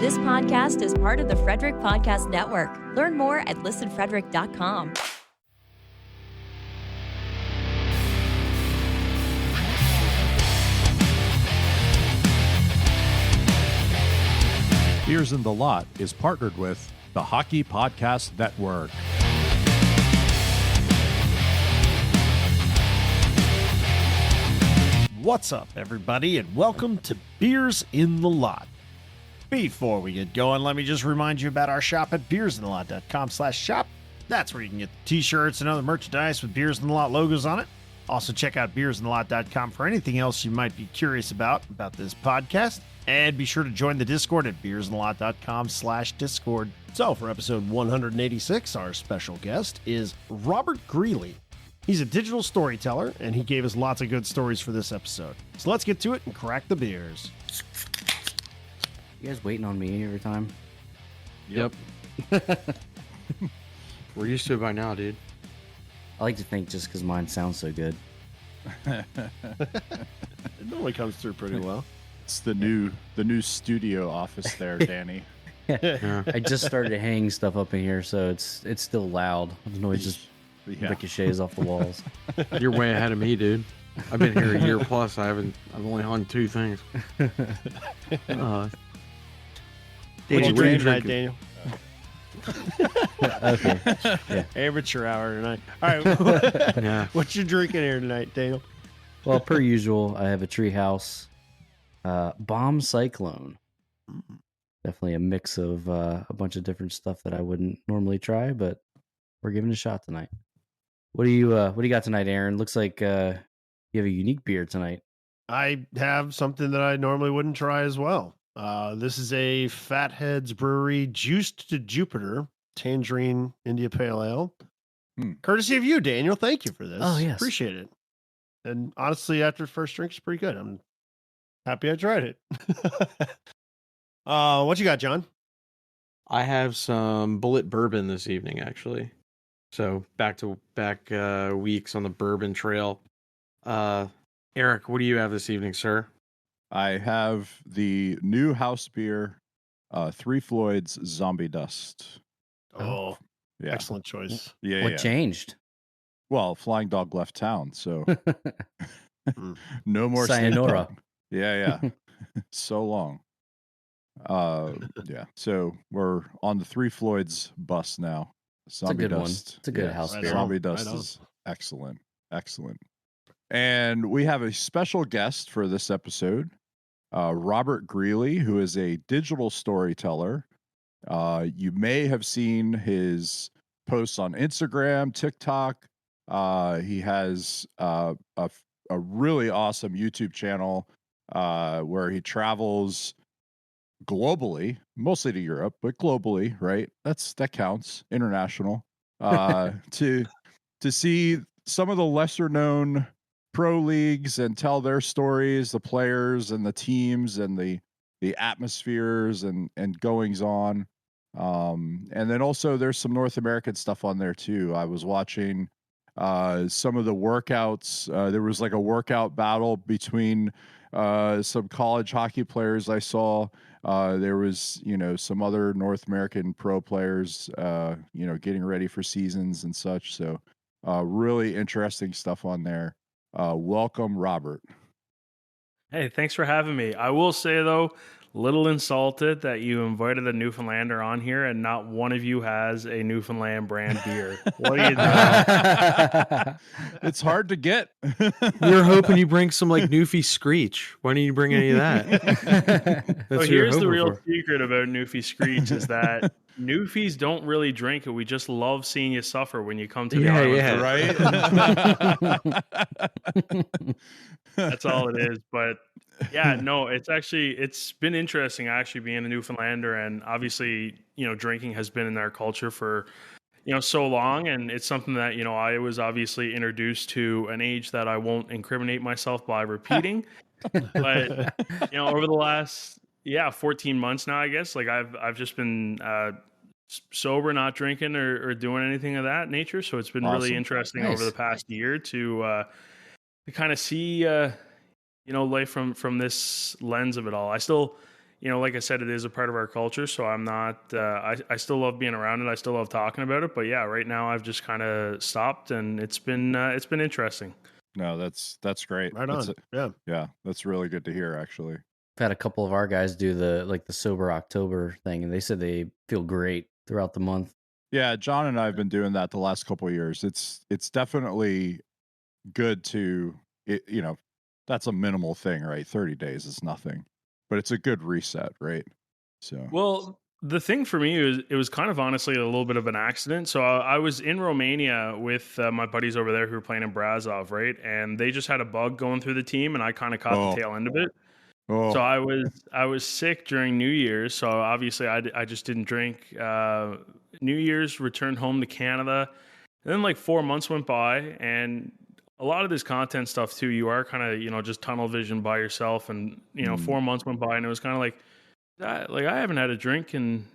This podcast is part of the Frederick Podcast Network. Learn more at listenfrederick.com. Beers in the Lot is partnered with the Hockey Podcast Network. What's up, everybody, and welcome to Beers in the Lot. Before we get going, let me just remind you about our shop at beersinthelot.com/shop. That's where you can get the t-shirts and other merchandise with Beers in the Lot logos on it. Also, check out beersinthelot.com for anything else you might be curious about this podcast. And be sure to join the Discord at beersinthelot.com/discord. So, for episode 186, our special guest is Robert Greeley. He's a digital storyteller, and he gave us lots of good stories for this episode. So let's get to it and crack the beers. You guys waiting on me every time? Yep. We're used to it by now, dude. I like to think just because mine sounds so good. It normally comes through pretty well. It's the new studio office there, Danny. Yeah. I just started hanging stuff up in here, so it's still loud. The noise just ricochets off the walls. You're way ahead of me, dude. I've been here a year plus. I've only hung two things. What Danny, you what are you drinking tonight, drinking? Daniel? Okay. Yeah. Amateur hour tonight. All right. Yeah. What you drinking here tonight, Daniel? Well, per usual, I have a Treehouse Bomb Cyclone. Definitely a mix of a bunch of different stuff that I wouldn't normally try, but we're giving it a shot tonight. What do you got tonight, Aaron? Looks like you have a unique beer tonight. I have something that I normally wouldn't try as well. This is a Fatheads Brewery Juiced to Jupiter Tangerine India Pale Ale. Courtesy of you, Daniel. Thank you for this. Oh, yes. Appreciate it. And honestly, after the first drink, it's pretty good. I'm happy I tried it. What you got, John? I have some Bullet Bourbon this evening, actually. So back weeks on the bourbon trail. Eric, what do you have this evening, sir? I have the new house beer, Three Floyd's Zombie Dust. Oh, Yeah. excellent choice. Yeah, What yeah. changed? Well, Flying Dog left town, so no more Sayonara. Snake Dog. Yeah. So long. Yeah. So we're on the Three Floyd's bus now. Zombie good one. Dust. It's a good house Right beer. on. Zombie Dust Right on. is excellent. And we have a special guest for this episode, Robert Greeley, who is a digital storyteller. You may have seen his posts on Instagram, TikTok. He has a really awesome YouTube channel where he travels globally, mostly to Europe, but globally, right? That counts, international. To see some of the lesser known pro leagues and tell their stories, the players and the teams and the atmospheres and goings on. And then also there's some North American stuff on there too. I was watching some of the workouts. There was like a workout battle between some college hockey players I saw. There was, some other North American pro players, getting ready for seasons and such. So really interesting stuff on there. Welcome, Robert. Hey, thanks for having me. I will say, though, little insulted that you invited a Newfoundlander on here and not one of you has a Newfoundland brand beer. What are you doing? It's hard to get. We were hoping you bring some like Newfie Screech. Why didn't you bring any of that? So what you were here's the hoping real for. secret about Newfie Screech is that Newfies don't really drink it. We just love seeing you suffer when you come to the island. Right? That's all it is. But yeah, no, it's been interesting actually being a Newfoundlander, and obviously, drinking has been in their culture for, so long. And it's something that, I was obviously introduced to an age that I won't incriminate myself by repeating. But, over the last, 14 months now, I guess, like I've just been, sober, not drinking or doing anything of that nature. So it's been really Awesome. interesting Nice. over the past year to kind of see, life from this lens of it all. I still, like I said, it is a part of our culture. So I'm not, I still love being around it. I still love talking about it. But yeah, right now I've just kind of stopped, and it's been interesting. No, that's great. Right That's on. Yeah. yeah, that's really good to hear, actually. I've had a couple of our guys do the sober October thing, and they said they feel great throughout the month. Yeah, John and I have been doing that the last couple of years. It's definitely good to that's a minimal thing, right? 30 days is nothing, but it's a good reset, right? So Well, the thing for me is it was kind of honestly a little bit of an accident. So I was in Romania with my buddies over there who were playing in Brazov, right? And they just had a bug going through the team, and I kind of caught the tail end of it. So I was sick during New Year's. So obviously I just didn't drink. New Year's, returned home to Canada, and then like 4 months went by, and a lot of this content stuff too, you are kind of just tunnel vision by yourself, and 4 months went by, and it was kind of like I haven't had a drink in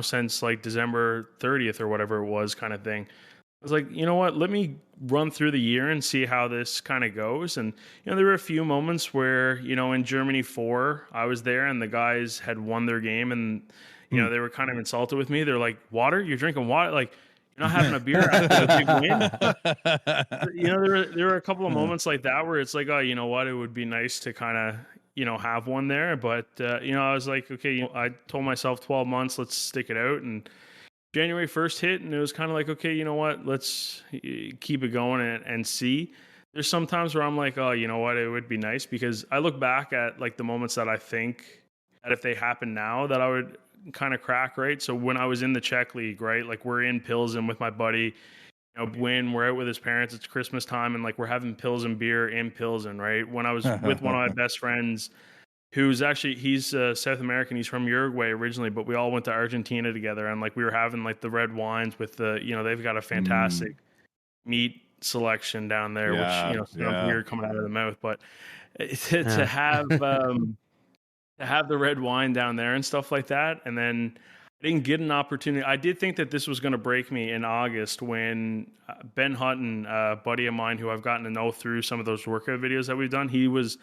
since like December 30th or whatever it was, kind of thing. I was like, you know what? Let me run through the year and see how this kind of goes. And there were a few moments where in Germany 4, I was there and the guys had won their game, and they were kind of insulted with me. They're like, "Water? You're drinking water? Like you're not having a beer after the big win?" There were a couple of moments like that where it's like, oh, you know what? It would be nice to kind of have one there. But I was like, okay, I told myself 12 months, let's stick it out. And January 1st hit, and it was kind of like, okay, you know what? Let's keep it going and see. There's some times where I'm like, oh, you know what? It would be nice, because I look back at like the moments that I think that if they happen now that I would kind of crack, right? So when I was in the Czech league, right? Like we're in Pilsen with my buddy, we're out with his parents, it's Christmas time, and like we're having Pilsen beer in Pilsen, right? When I was with one of my best friends, who's actually, he's South American, he's from Uruguay originally, but we all went to Argentina together, and like we were having like the red wines with the they've got a fantastic meat selection down there, which sounds weird coming out of the mouth, but to have the red wine down there and stuff like that. And then I didn't get an opportunity. I did think that this was going to break me in August when Ben Hutton, a buddy of mine who I've gotten to know through some of those workout videos that we've done, he was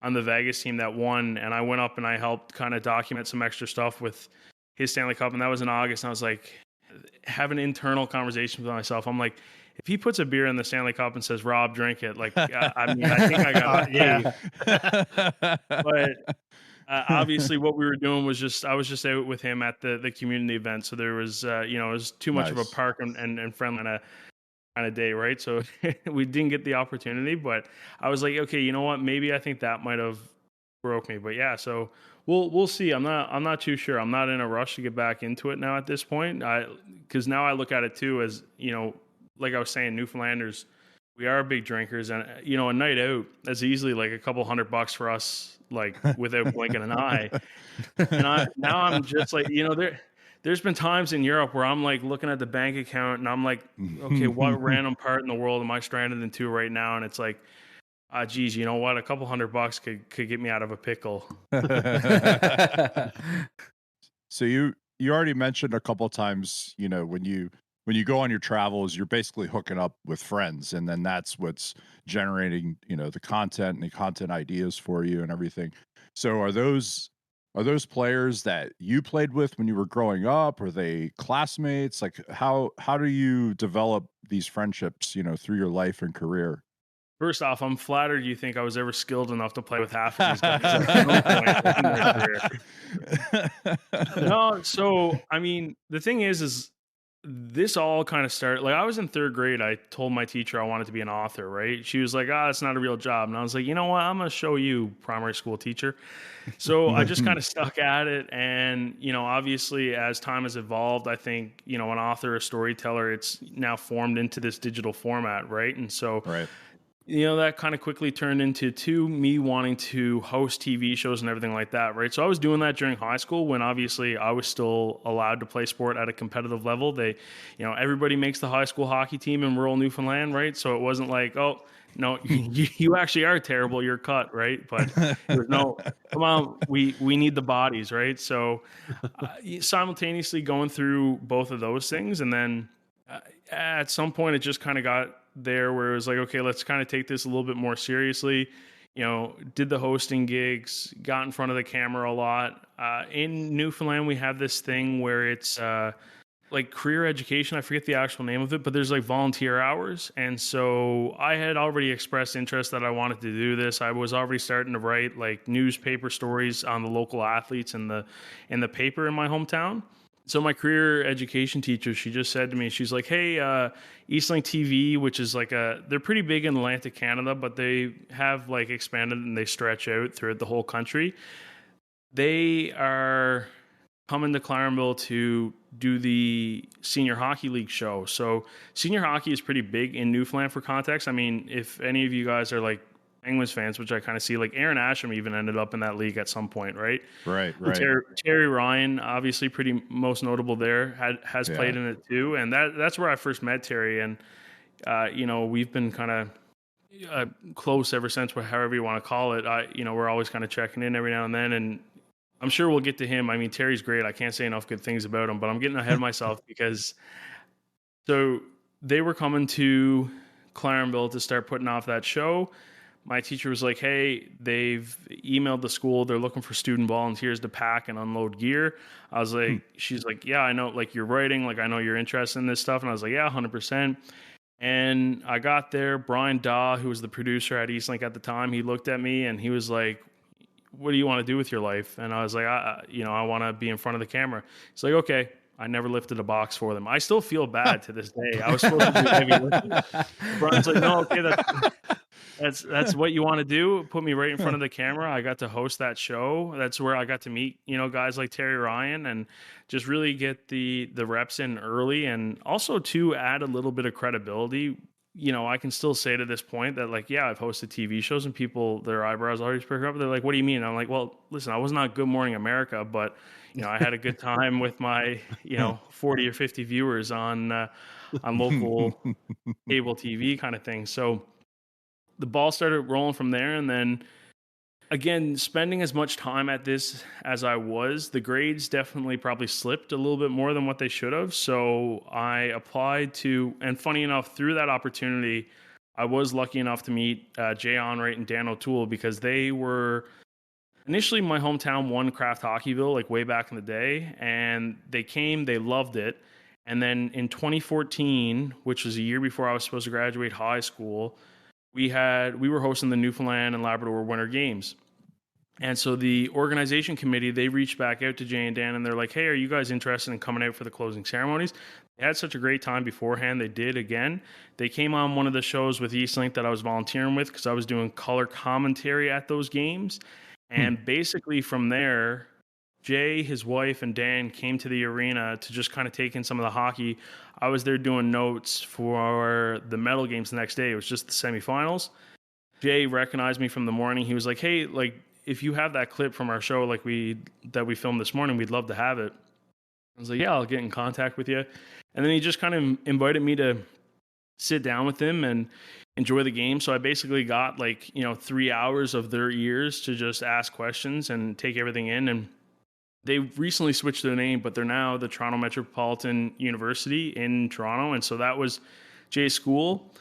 on the Vegas team that won, and I went up and I helped kind of document some extra stuff with his Stanley Cup, and that was in August. And I was like, have an internal conversation with myself. I'm like, if he puts a beer in the Stanley Cup and says, "Rob, drink it," like I mean, I think I got but obviously what we were doing was I was just out with him at the community event. So there was, it was too much of a park and friendly kind of day, right? So we didn't get the opportunity, but I was like, okay, you know what? Maybe I think that might have broke me. But yeah, so we'll see. I'm not too sure. I'm not in a rush to get back into it now at this point. Because now I look at it too as, like I was saying, Newfoundlanders, we are big drinkers, and a night out is easily like a couple $100 for us, like without blinking an eye. And now I'm just like, there's been times in Europe where I'm like looking at the bank account and I'm like, okay, what random part in the world am I stranded into right now? And it's like, geez, you know what? A couple $100 could get me out of a pickle. So you already mentioned a couple times, when you go on your travels, you're basically hooking up with friends, and then that's what's generating, the content and the content ideas for you and everything. So are those players that you played with when you were growing up? Are they classmates? Like how do you develop these friendships, through your life and career? First off, I'm flattered you think I was ever skilled enough to play with half of these guys. At no point in their career. No, so I mean, the thing is this all kind of started, like I was in 3rd grade. I told my teacher I wanted to be an author, right? She was like, it's not a real job. And I was like, you know what? I'm going to show you, primary school teacher. So I just kind of stuck at it. And, obviously as time has evolved, I think, an author, a storyteller, it's now formed into this digital format, right? And so, right. That kind of quickly turned into me wanting to host TV shows and everything like that, right? So I was doing that during high school when obviously I was still allowed to play sport at a competitive level. They, everybody makes the high school hockey team in rural Newfoundland, right? So it wasn't like, oh, no, you actually are terrible, you're cut, right? But there was no, come on, we need the bodies, right? So simultaneously going through both of those things, and then at some point it just kind of got there where it was like, okay, let's kind of take this a little bit more seriously. did the hosting gigs, got in front of the camera a lot. In Newfoundland, we have this thing where it's like career education. I forget the actual name of it, but there's like volunteer hours. And so I had already expressed interest that I wanted to do this. I was already starting to write like newspaper stories on the local athletes in the paper in my hometown. So my career education teacher, she just said to me, she's like, hey, Eastlink TV, which is like they're pretty big in Atlantic Canada, but they have like expanded and they stretch out throughout the whole country. They are coming to Clarenville to do the Senior Hockey League show. So senior hockey is pretty big in Newfoundland for context. I mean, if any of you guys are like Penguins fans, which I kind of see, like Aaron Asham even ended up in that league at some point, right? Right. Terry Ryan, obviously pretty most notable there, has played in it too. And that's where I first met Terry. And, we've been kind of close ever since, however you want to call it. We're always kind of checking in every now and then. And I'm sure we'll get to him. I mean, Terry's great. I can't say enough good things about him, but I'm getting ahead of myself because so they were coming to Clarenville to start putting off that show. My teacher was like, hey, they've emailed the school. They're looking for student volunteers to pack and unload gear. I was like, she's like, yeah, I know, like you're writing, like I know you're interested in this stuff. And I was like, yeah, 100%. And I got there. Brian Daw, who was the producer at Eastlink at the time, he looked at me and he was like, what do you want to do with your life? And I was like, I want to be in front of the camera. He's like, okay. I never lifted a box for them. I still feel bad to this day. I was supposed to do heavy lifting. Brian's like, no, okay, that's what you want to do. Put me right in front of the camera. I got to host that show. That's where I got to meet, guys like Terry Ryan and just really get the reps in early, and also to add a little bit of credibility. I can still say to this point that, like, yeah, I've hosted TV shows and people, their eyebrows always perk up. They're like, what do you mean? I'm like, well, listen, I was not Good Morning America, but, I had a good time with my, 40 or 50 viewers on local cable TV kind of thing. So the ball started rolling from there. And then, again, spending as much time at this as I was, the grades definitely probably slipped a little bit more than what they should have. So I applied to, and funny enough, through that opportunity, I was lucky enough to meet Jay Onwright and Dan O'Toole, because they were initially my hometown won Craft Hockeyville, like way back in the day. And they came, they loved it. And then in 2014, which was a year before I was supposed to graduate high school, we were hosting the Newfoundland and Labrador Winter Games. And so the organization committee, they reached back out to Jay and Dan and they're like, hey, are you guys interested in coming out for the closing ceremonies? They had such a great time beforehand. They did again. They came on one of the shows with Eastlink that I was volunteering with, because I was doing color commentary at those games. And basically from there, Jay, his wife, and Dan came to the arena to just kind of take in some of the hockey. I was there doing notes for the medal games the next day. It was just the semifinals. Jay recognized me from the morning. He was like, hey, like, if you have that clip from our show, like that we filmed this morning, we'd love to have it. I was like, yeah, I'll get in contact with you. And then he just kind of invited me to sit down with him and enjoy the game. So I basically got 3 hours of their ears to just ask questions and take everything in. And they recently switched their name, but they're now the Toronto Metropolitan University in Toronto. And so that was Jay's school.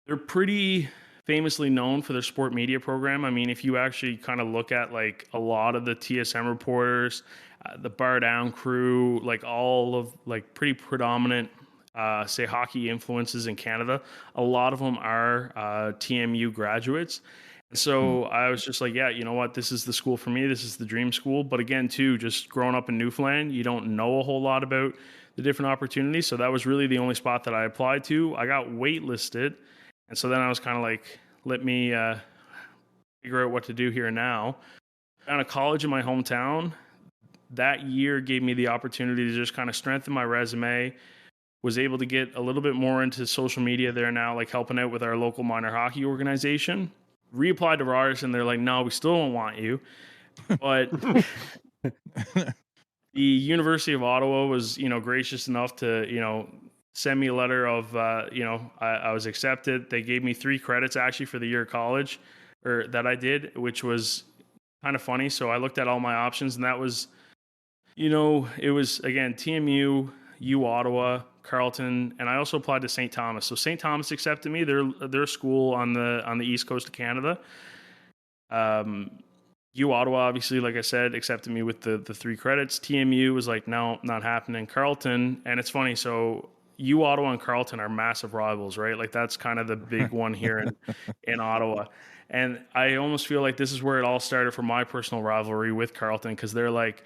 They're pretty famously known for their sport media program. I mean, if you actually kind of look at like a lot of the TSM reporters, the Bar Down crew, like all of like pretty predominant, say, hockey influences in Canada, a lot of them are TMU graduates. So I was just like, yeah, you know what? This is the school for me. This is the dream school. But again, too, just growing up in Newfoundland, you don't know a whole lot about the different opportunities. So that was really the only spot that I applied to. I got waitlisted. And so then I was kind of like, let me figure out what to do here now. Found a college in my hometown. That year gave me the opportunity to just kind of strengthen my resume. Was able to get a little bit more into social media there now, like helping out with our local minor hockey organization. Reapplied to Ryerson, they're like, no, we still don't want you. But the University of Ottawa was, gracious enough to, send me a letter of, I was accepted. They gave me 3 credits actually for the year of college, or that I did, which was kind of funny. So I looked at all my options, and that was, it was, again, TMU, U Ottawa, Carleton, and I also applied to St. Thomas. So St. Thomas accepted me. They're a school on the east coast of Canada. U Ottawa, obviously, like I said, accepted me with the 3 credits. TMU was like, no, not happening. Carleton, and it's funny, so U Ottawa and Carleton are massive rivals, right? Like that's kind of the big one here in Ottawa. And I almost feel like this is where it all started for my personal rivalry with Carleton, because they're like,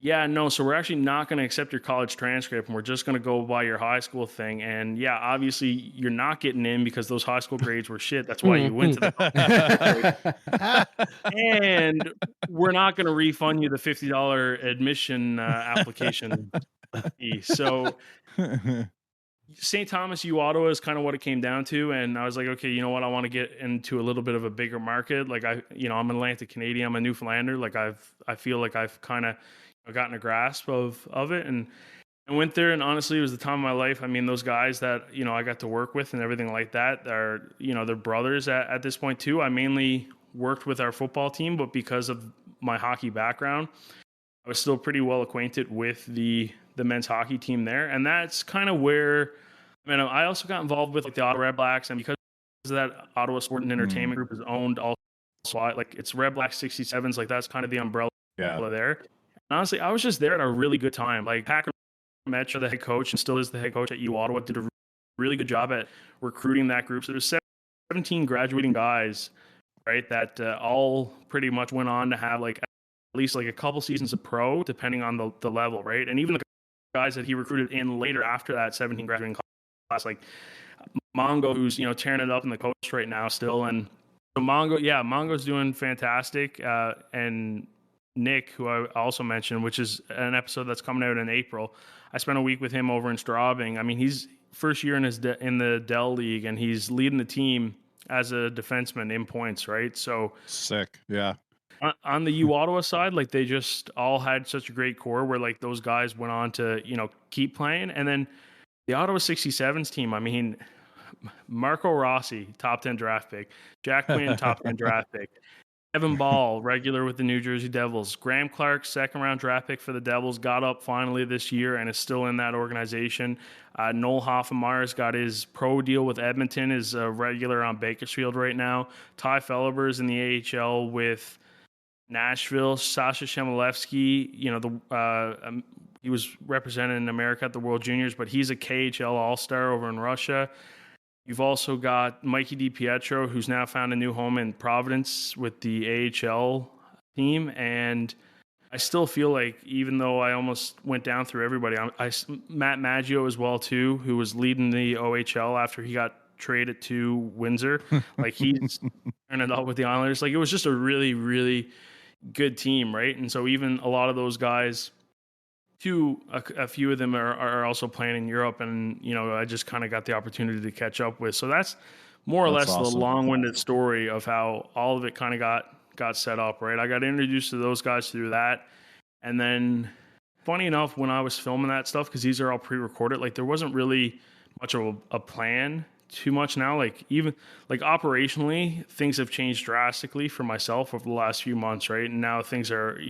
yeah, no, so we're actually not going to accept your college transcript, and we're just going to go by your high school thing. And yeah, obviously you're not getting in because those high school grades were shit. That's why you went to the and we're not going to refund you the $50 admission application fee. So St. Thomas, U Ottawa is kind of what it came down to. And I was like, okay, you know what? I want to get into a little bit of a bigger market. Like I'm an Atlantic Canadian, I'm a Newfoundlander. Like I feel like I've kind of gotten a grasp of it. And I went there, and honestly, it was the time of my life. I mean, those guys that, I got to work with and everything like that are, they're brothers at this point too. I mainly worked with our football team, but because of my hockey background, I was still pretty well acquainted with the men's hockey team there. And that's kind of where, I also got involved with like the Ottawa Red Blacks, and because of that, Ottawa Sport and Entertainment Group is owned also, like it's Red Blacks 67s, like that's kind of the umbrella there. And honestly, I was just there at a really good time. Like Packer Metro, the head coach, and still is the head coach at U Ottawa, did a really good job at recruiting that group. So there's 17 graduating guys, right, that all pretty much went on to have like at least like a couple seasons of pro, depending on the level, right? And even the guys that he recruited in later after that 17 graduating class, like Mongo, who's tearing it up in the coach right now still. And so Mongo's doing fantastic. And Nick, who I also mentioned, which is an episode that's coming out in April, I spent a week with him over in Straubing. I mean, he's first year in the Dell League, and he's leading the team as a defenseman in points, right? So sick, yeah. On the U Ottawa side, like they just all had such a great core where like those guys went on to keep playing. And then the Ottawa 67s team, I mean, Marco Rossi, top 10 draft pick, Jack Quinn, top 10 draft pick, Evan Ball, regular with the New Jersey Devils, Graham Clark, second round draft pick for the Devils, got up finally this year and is still in that organization. Noel Hoffenmeyer's got his pro deal with Edmonton, is a regular on Bakersfield right now. Ty Fellerber's in the AHL with Nashville. Sasha Shemilevsky, he was represented in America at the World Juniors, but he's a KHL All-Star over in Russia. You've also got Mikey DiPietro, who's now found a new home in Providence with the AHL team. And I still feel like, even though I almost went down through everybody, Matt Maggio as well too, who was leading the OHL after he got traded to Windsor. Like he's turning it up with the Islanders. Like it was just a really, really good team, right? And so even a lot of those guys, a few of them are also playing in Europe, and I just kind of got the opportunity to catch up with. So that's more or less awesome. The long-winded story of how all of it kind of got set up, right? I got introduced to those guys through that, and then funny enough, when I was filming that stuff, because these are all pre-recorded, like there wasn't really much of a plan too much now. Like even like operationally, things have changed drastically for myself over the last few months, right? And now things are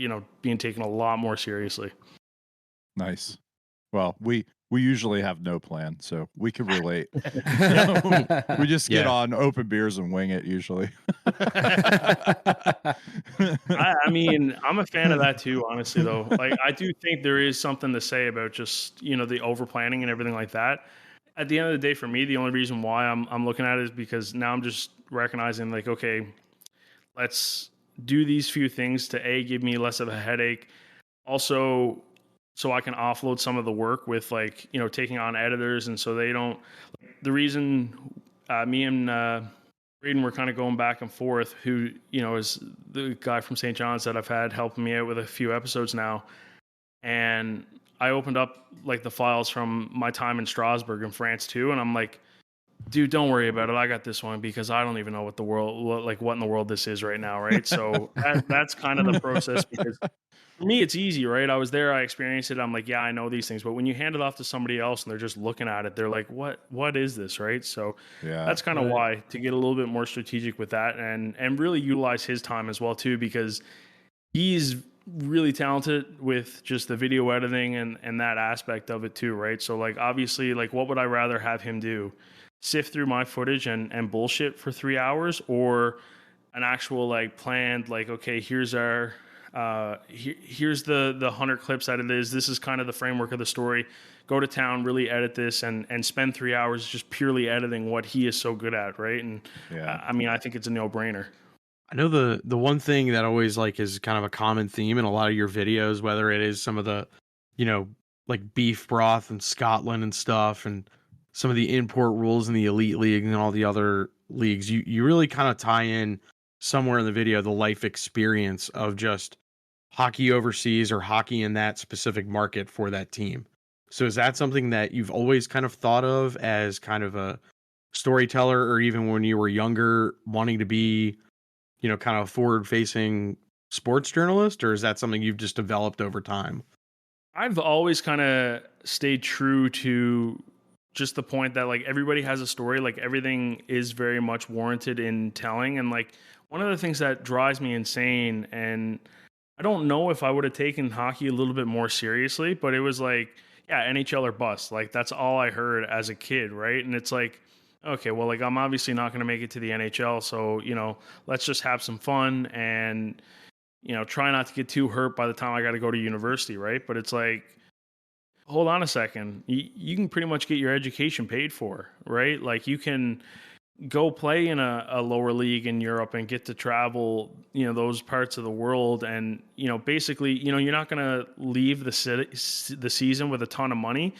being taken a lot more seriously. Nice. Well, we usually have no plan, so we can relate. We just get on open beers and wing it usually. I mean, I'm a fan of that too, honestly, though. Like, I do think there is something to say about just, the over planning and everything like that. At the end of the day, for me, the only reason why I'm looking at it is because now I'm just recognizing, like, okay, let's do these few things to give me less of a headache. Also, so I can offload some of the work with like, taking on editors. And so they don't, the reason me and Braden were kind of going back and forth, who, is the guy from St. John's that I've had helping me out with a few episodes now. And I opened up like the files from my time in Strasbourg in France too. And I'm like, dude, don't worry about it. I got this one because I don't even know what in the world this is right now. Right. So that's kind of the process, because for me, it's easy, right? I was there, I experienced it. I'm like, yeah, I know these things. But when you hand it off to somebody else and they're just looking at it, they're like, what is this, right? So that's kind of why, to get a little bit more strategic with that and really utilize his time as well too, because he's really talented with just the video editing and that aspect of it too, right? So like, obviously, like, what would I rather have him do? Sift through my footage and bullshit for 3 hours, or an actual like planned, like, okay, here's our here's the 100 clips that it is. This is kind of the framework of the story. Go to town, really edit this, and spend 3 hours just purely editing what he is so good at, right? And I mean, I think it's a no-brainer. I know the one thing that always like is kind of a common theme in a lot of your videos, whether it is some of the, you know, like beef broth in Scotland and stuff, and some of the import rules in the Elite League and all the other leagues, you really kind of tie in somewhere in the video the life experience of just hockey overseas or hockey in that specific market for that team. So is that something that you've always kind of thought of as kind of a storyteller, or even when you were younger wanting to be, you know, kind of forward facing sports journalist, or is that something you've just developed over time? I've always kind of stayed true to just the point that like everybody has a story, like everything is very much warranted in telling. And like one of the things that drives me insane, and I don't know if I would have taken hockey a little bit more seriously, but it was like, yeah, NHL or bust. Like that's all I heard as a kid, right? And it's like, okay, well, like I'm obviously not going to make it to the NHL, so you know, let's just have some fun and you know, try not to get too hurt by the time I got to go to university, right? But it's like, hold on a second, you can pretty much get your education paid for, right? Like you can go play in a lower league in Europe and get to travel, you know, those parts of the world. And, you know, basically, you know, you're not going to leave the season with a ton of money.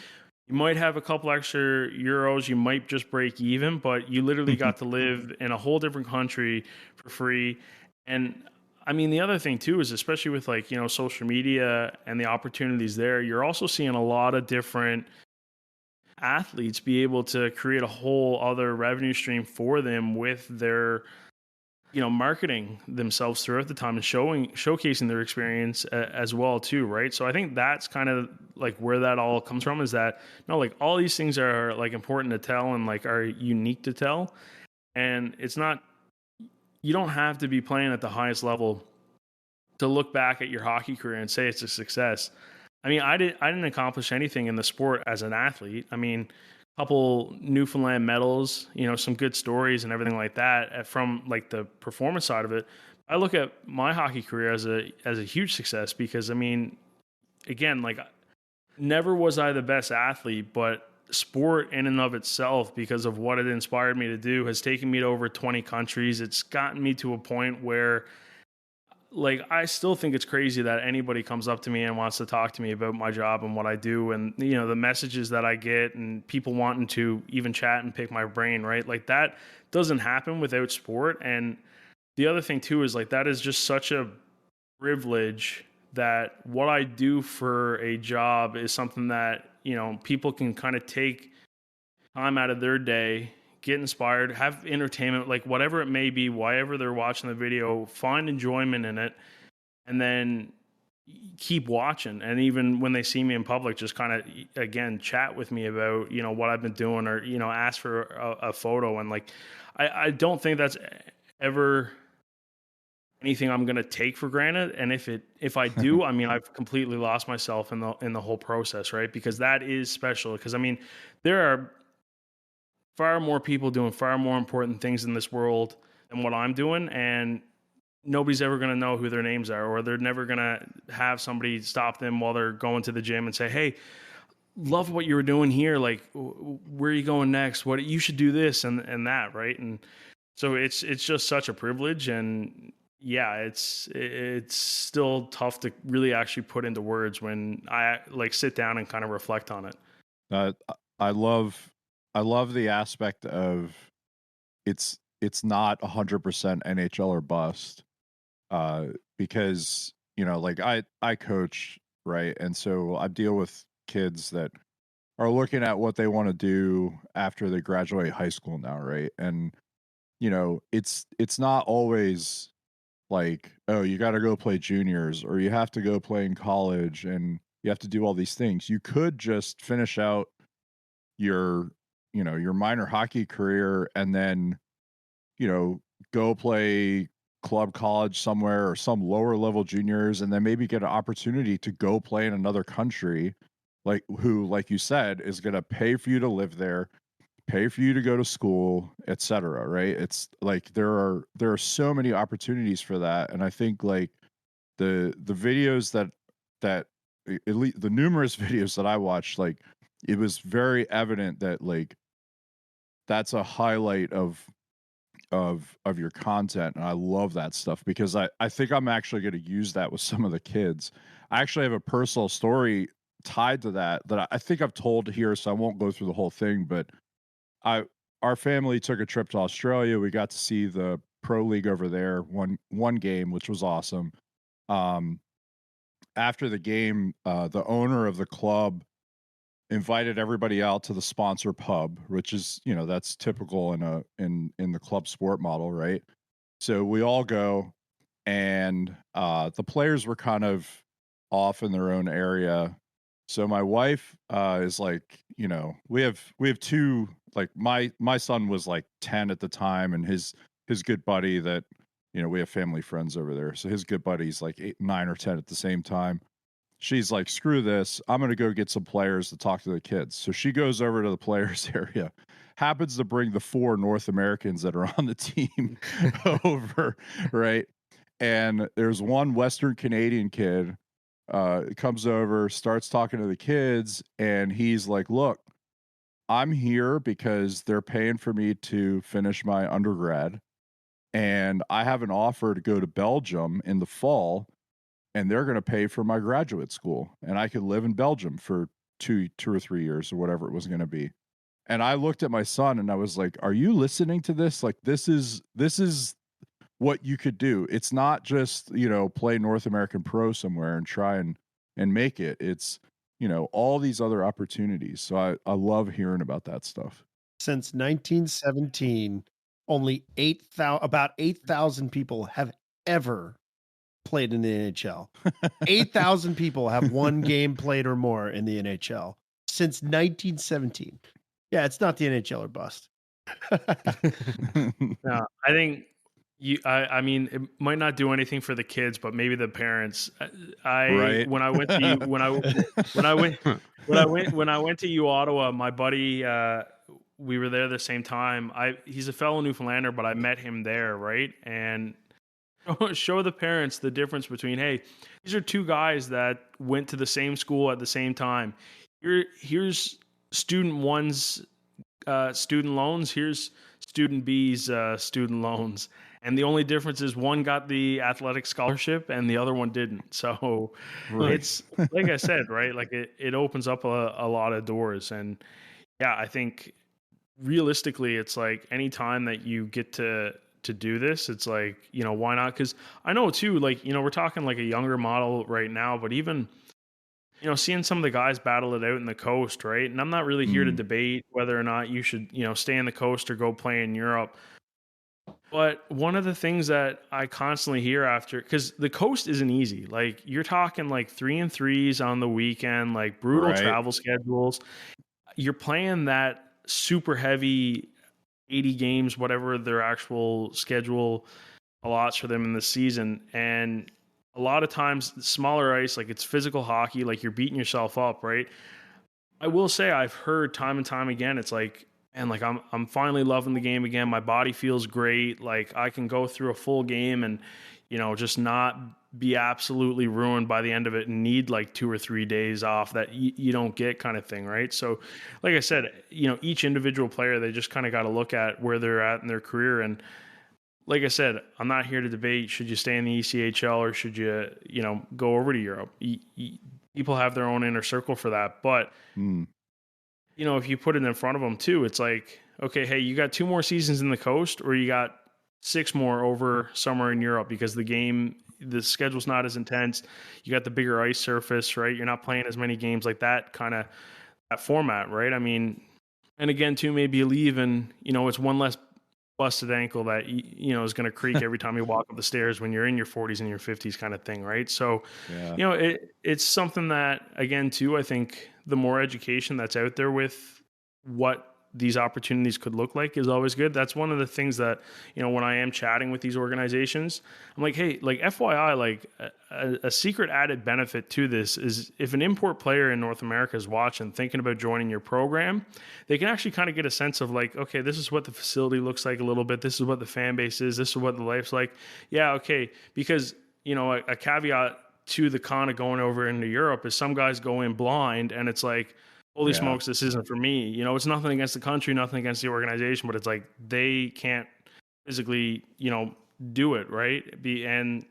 You might have a couple extra euros. You might just break even, but you literally got to live in a whole different country for free. And I mean, the other thing too is, especially with like, you know, social media and the opportunities there, you're also seeing a lot of different athletes be able to create a whole other revenue stream for them with their, you know, marketing themselves throughout the time and showcasing their experience as well too, right? So I think that's kind of like where that all comes from, is that no, like all these things are like important to tell and like are unique to tell, and it's not, you don't have to be playing at the highest level to look back at your hockey career and say it's a success. I mean, I didn't accomplish anything in the sport as an athlete. I mean, a couple Newfoundland medals, you know, some good stories and everything like that from like the performance side of it. I look at my hockey career as a huge success because, I mean, again, like never was I the best athlete, but sport in and of itself, because of what it inspired me to do, has taken me to over 20 countries. It's gotten me to a point where, like, I still think it's crazy that anybody comes up to me and wants to talk to me about my job and what I do, and you know, the messages that I get and people wanting to even chat and pick my brain, right? Like that doesn't happen without sport. And the other thing too is like that is just such a privilege that what I do for a job is something that, you know, people can kind of take time out of their day, get inspired, have entertainment, like whatever it may be, whatever they're watching the video, find enjoyment in it, and then keep watching. And even when they see me in public, just kind of, again, chat with me about, you know, what I've been doing, or, you know, ask for a photo. And like, I don't think that's ever anything I'm going to take for granted. And if I do, I mean, I've completely lost myself in the whole process, right? Because that is special. Because I mean, there are far more people doing far more important things in this world than what I'm doing, and nobody's ever going to know who their names are, or they're never going to have somebody stop them while they're going to the gym and say, hey, love what you were doing here. Like, where are you going next? What, you should do this and that. Right. And so it's just such a privilege. And yeah, it's still tough to really actually put into words when I like sit down and kind of reflect on it. I love the aspect of it's not 100% NHL or bust, because, you know, like I coach, right? And so I deal with kids that are looking at what they want to do after they graduate high school now, right? And, you know, it's not always like, oh, you got to go play juniors, or you have to go play in college, and you have to do all these things. You could just finish out your, you know, your minor hockey career and then, you know, go play club college somewhere or some lower level juniors, and then maybe get an opportunity to go play in another country, like who, like you said, is going to pay for you to live there, pay for you to go to school, etc. Right? It's like there are so many opportunities for that, and I think like the videos that at least the numerous videos that I watched, like it was very evident that like that's a highlight of your content, and I love that stuff because I think I'm actually going to use that with some of the kids. I actually have a personal story tied to that I think I've told here, so I won't go through the whole thing, but I our family took a trip to Australia. We got to see the pro league over there, one game, which was awesome. um After the game, the owner of the club invited everybody out to the sponsor pub, which is, that's typical in the club sport model, right? So we all go, and the players were kind of off in their own area. So my wife is like, we have two, like my son was like 10 at the time, and his good buddy that, we have family friends over there. So his good buddy's like 8, 9 or 10 at the same time. She's like, screw this. I'm going to go get some players to talk to the kids. So she goes over to the players area, happens to bring the 4 North Americans that are on the team over, right? And there's one Western Canadian kid comes over, starts talking to the kids, and he's like, look, I'm here because they're paying for me to finish my undergrad, and I have an offer to go to Belgium in the fall, and they're going to pay for my graduate school, and I could live in Belgium for two or 3 years or whatever it was going to be. And I looked at my son and I was like, are you listening to this? Like, this is what you could do. It's not just, play North American Pro somewhere and try and make it. It's, all these other opportunities. So I love hearing about that stuff. Since 1917, only about 8,000 people have ever played in the NHL. 8,000 people have one game played or more in the NHL since 1917. Yeah, it's not the NHL or bust. No, I think I mean, it might not do anything for the kids, but maybe the parents. Right. When I went to when I went to U Ottawa, my buddy, we were there the same time. He's a fellow Newfoundlander, but I met him there, right? And show the parents the difference between, hey, these are two guys that went to the same school at the same time. Here's student one's student loans. Here's student B's student loans. And the only difference is one got the athletic scholarship and the other one didn't. So It's like I said, right? Like it opens up a lot of doors. And yeah, I think realistically, it's like anytime that you get to do this, it's like, why not? Because I know too, like, we're talking like a younger model right now, but even, seeing some of the guys battle it out in the coast, right? And I'm not really here to debate whether or not you should, stay in the coast or go play in Europe. But one of the things that I constantly hear after, because the coast isn't easy, like you're talking like 3-3s on the weekend, like brutal travel schedules. You're playing that super heavy 80 games, whatever their actual schedule allots for them in the season. And a lot of times smaller ice, like it's physical hockey, like you're beating yourself up, right? I will say I've heard time and time again, it's like, and like I'm finally loving the game again. My body feels great. Like I can go through a full game and, just not be absolutely ruined by the end of it and need like 2 or 3 days off that you don't get, kind of thing, right? So like I said, each individual player, they just kind of got to look at where they're at in their career. And like I said, I'm not here to debate, should you stay in the ECHL or should you, go over to Europe? People have their own inner circle for that. But, if you put it in front of them too, it's like, okay, hey, you got 2 more seasons in the coast or you got 6 more over somewhere in Europe because the schedule's not as intense. You got the bigger ice surface, right? You're not playing as many games like that that format, right? I mean, and again, too, maybe you leave and, it's one less busted ankle that, is going to creak every time you walk up the stairs when you're in your 40s and your 50s kind of thing, right? So, it's something that, again, too, I think the more education that's out there with what these opportunities could look like is always good. That's one of the things that, when I am chatting with these organizations, I'm like, hey, like FYI, like a secret added benefit to this is if an import player in North America is watching, thinking about joining your program, they can actually kind of get a sense of like, okay, this is what the facility looks like a little bit. This is what the fan base is. This is what the life's like. Yeah. Okay. Because, a caveat to the con of going over into Europe is some guys go in blind and it's like, holy smokes, this isn't for me. It's nothing against the country, nothing against the organization, but it's like they can't physically, do it, right? And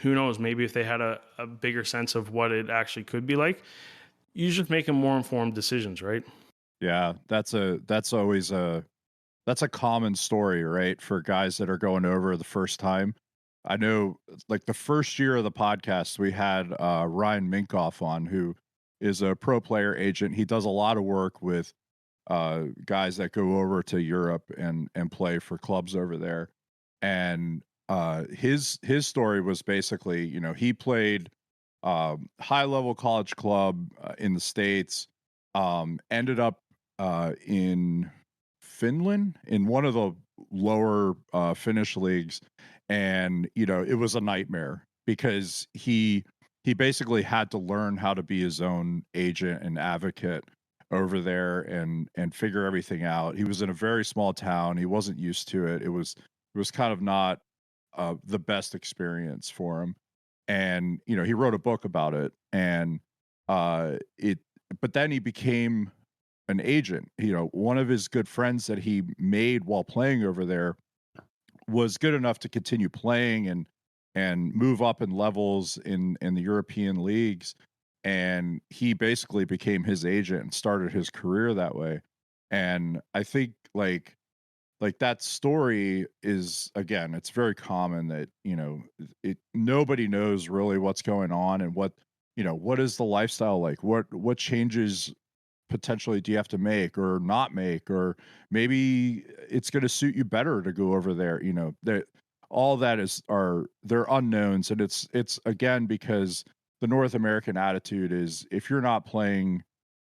who knows, maybe if they had a bigger sense of what it actually could be like, you just making more informed decisions, right? Yeah, that's always a common story, right? For guys that are going over the first time. I know, like the first year of the podcast, we had Ryan Minkoff on, who is a pro player agent. He does a lot of work with guys that go over to Europe and play for clubs over there. And his story was basically, he played high level college club in the States, ended up in Finland in one of the lower Finnish leagues, and it was a nightmare because he basically had to learn how to be his own agent and advocate over there and figure everything out. He was in a very small town. He wasn't used to it. It was kind of not the best experience for him. And he wrote a book about it, and but then he became an agent. One of his good friends that he made while playing over there was good enough to continue playing and move up in levels in the European leagues, and he basically became his agent and started his career that way. And I think like that story is, again, it's very common that nobody knows really what's going on and what is the lifestyle like, what changes potentially do you have to make or not make, or maybe it's going to suit you better to go over there. That all that they're unknowns, and it's again because the North American attitude is if you're not playing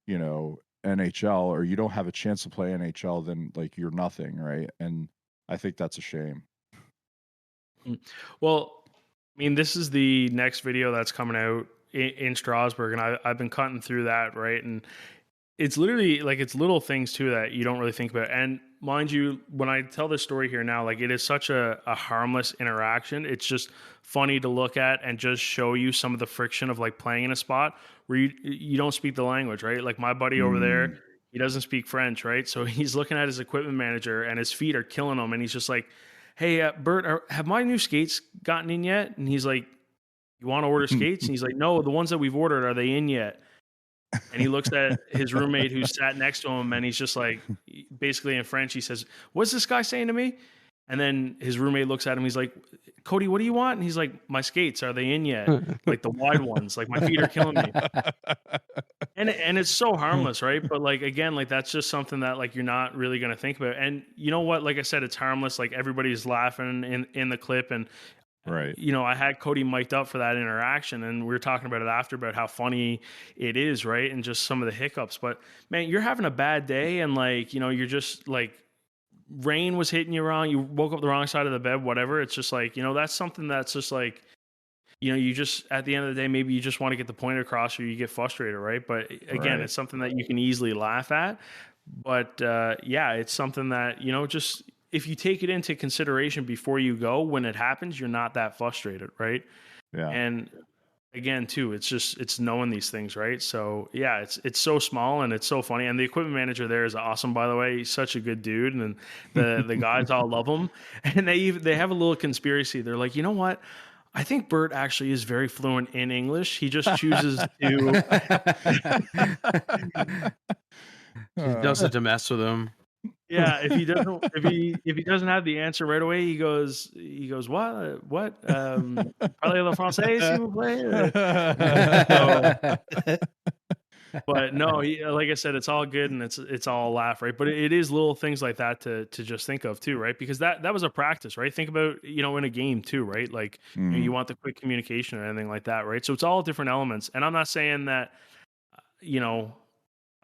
NHL or you don't have a chance to play NHL, then like you're nothing, right? And I think that's a shame. Well, I mean, this is the next video that's coming out in Strasbourg, and I've been cutting through that, right? And it's literally like it's little things too that you don't really think about. And mind you, when I tell this story here now, like it is such a harmless interaction. It's just funny to look at and just show you some of the friction of like playing in a spot where you don't speak the language, right? Like my buddy over there, he doesn't speak French, right? So he's looking at his equipment manager and his feet are killing him. And he's just like, hey, Bert, have my new skates gotten in yet? And he's like, you want to order skates? And he's like, no, the ones that we've ordered, are they in yet? And he looks at his roommate who sat next to him, and he's just like, basically in French, he says, what's this guy saying to me? And then his roommate looks at him. He's like, Cody, what do you want? And he's like, my skates, are they in yet? Like the wide ones, like my feet are killing me. And it's so harmless, right? But like, again, like that's just something that like, you're not really going to think about. And you know what? Like I said, it's harmless. Like everybody's laughing in the clip, and right. I had Cody mic'd up for that interaction, and we were talking about it after about how funny it is, right? And just some of the hiccups. But man, you're having a bad day, and like, you're just like, rain was hitting you wrong. You woke up the wrong side of the bed, whatever. It's just like, that's something that's just like, you just, at the end of the day, maybe you just want to get the point across or you get frustrated, right? But again, It's something that you can easily laugh at. But yeah, it's something that, just, if you take it into consideration before you go, when it happens, you're not that frustrated, right? Yeah. And again, too, it's knowing these things, right? So yeah, it's so small and it's so funny. And the equipment manager there is awesome, by the way. He's such a good dude, and the guys all love him. And they have a little conspiracy. They're like, you know what? I think Bert actually is very fluent in English. He just chooses to. He doesn't to mess with him. Yeah, if he doesn't have the answer right away, he goes, what? Parlez le français, s'il vous plaît? But no, like I said, it's all good and it's all a laugh, right? But it is little things like that to just think of too, right? Because that was a practice, right? Think about, in a game too, right? Like you want the quick communication or anything like that, right? So it's all different elements. And I'm not saying that,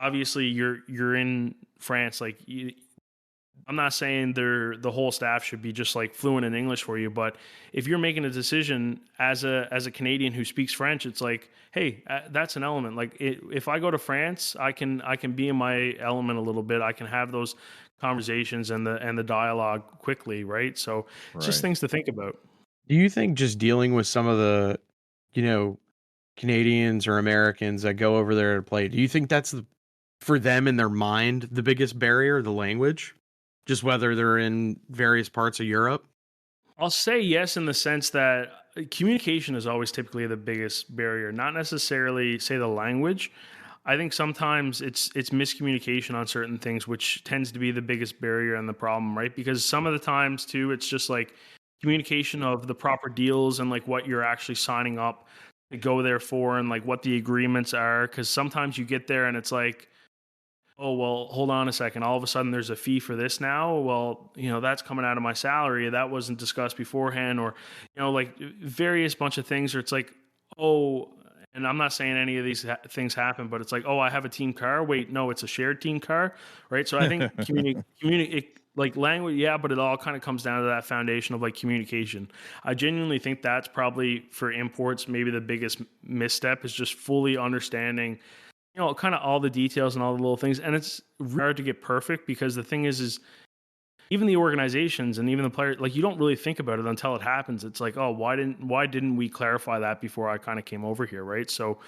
obviously you're in France. Like, I'm not saying the whole staff should be just like fluent in English for you, but if you're making a decision as a Canadian who speaks French, it's like, hey, that's an element. Like, if I go to France, I can be in my element a little bit. I can have those conversations and the dialogue quickly, right? So it's just Right. things to think about. Do you think just dealing with some of the, Canadians or Americans that go over there to play, do you think that's for them in their mind the biggest barrier, the language? Just whether they're in various parts of Europe? I'll say yes in the sense that communication is always typically the biggest barrier, not necessarily say the language. I think sometimes it's miscommunication on certain things, which tends to be the biggest barrier and the problem, right? Because some of the times too, it's just like communication of the proper deals and like what you're actually signing up to go there for and like what the agreements are. Because sometimes you get there and it's like, oh, well, hold on a second. All of a sudden there's a fee for this now. Well, that's coming out of my salary. That wasn't discussed beforehand, or, like various bunch of things where it's like, oh, and I'm not saying any of these things happen, but it's like, oh, I have a team car. Wait, no, it's a shared team car. Right. So I think communicate like language. Yeah. But it all kind of comes down to that foundation of like communication. I genuinely think that's probably for imports, maybe the biggest misstep is just fully understanding kind of all the details and all the little things. And it's hard to get perfect because the thing is even the organizations and even the players, like, you don't really think about it until it happens. It's like, oh, why didn't we clarify that before I kind of came over here, right? So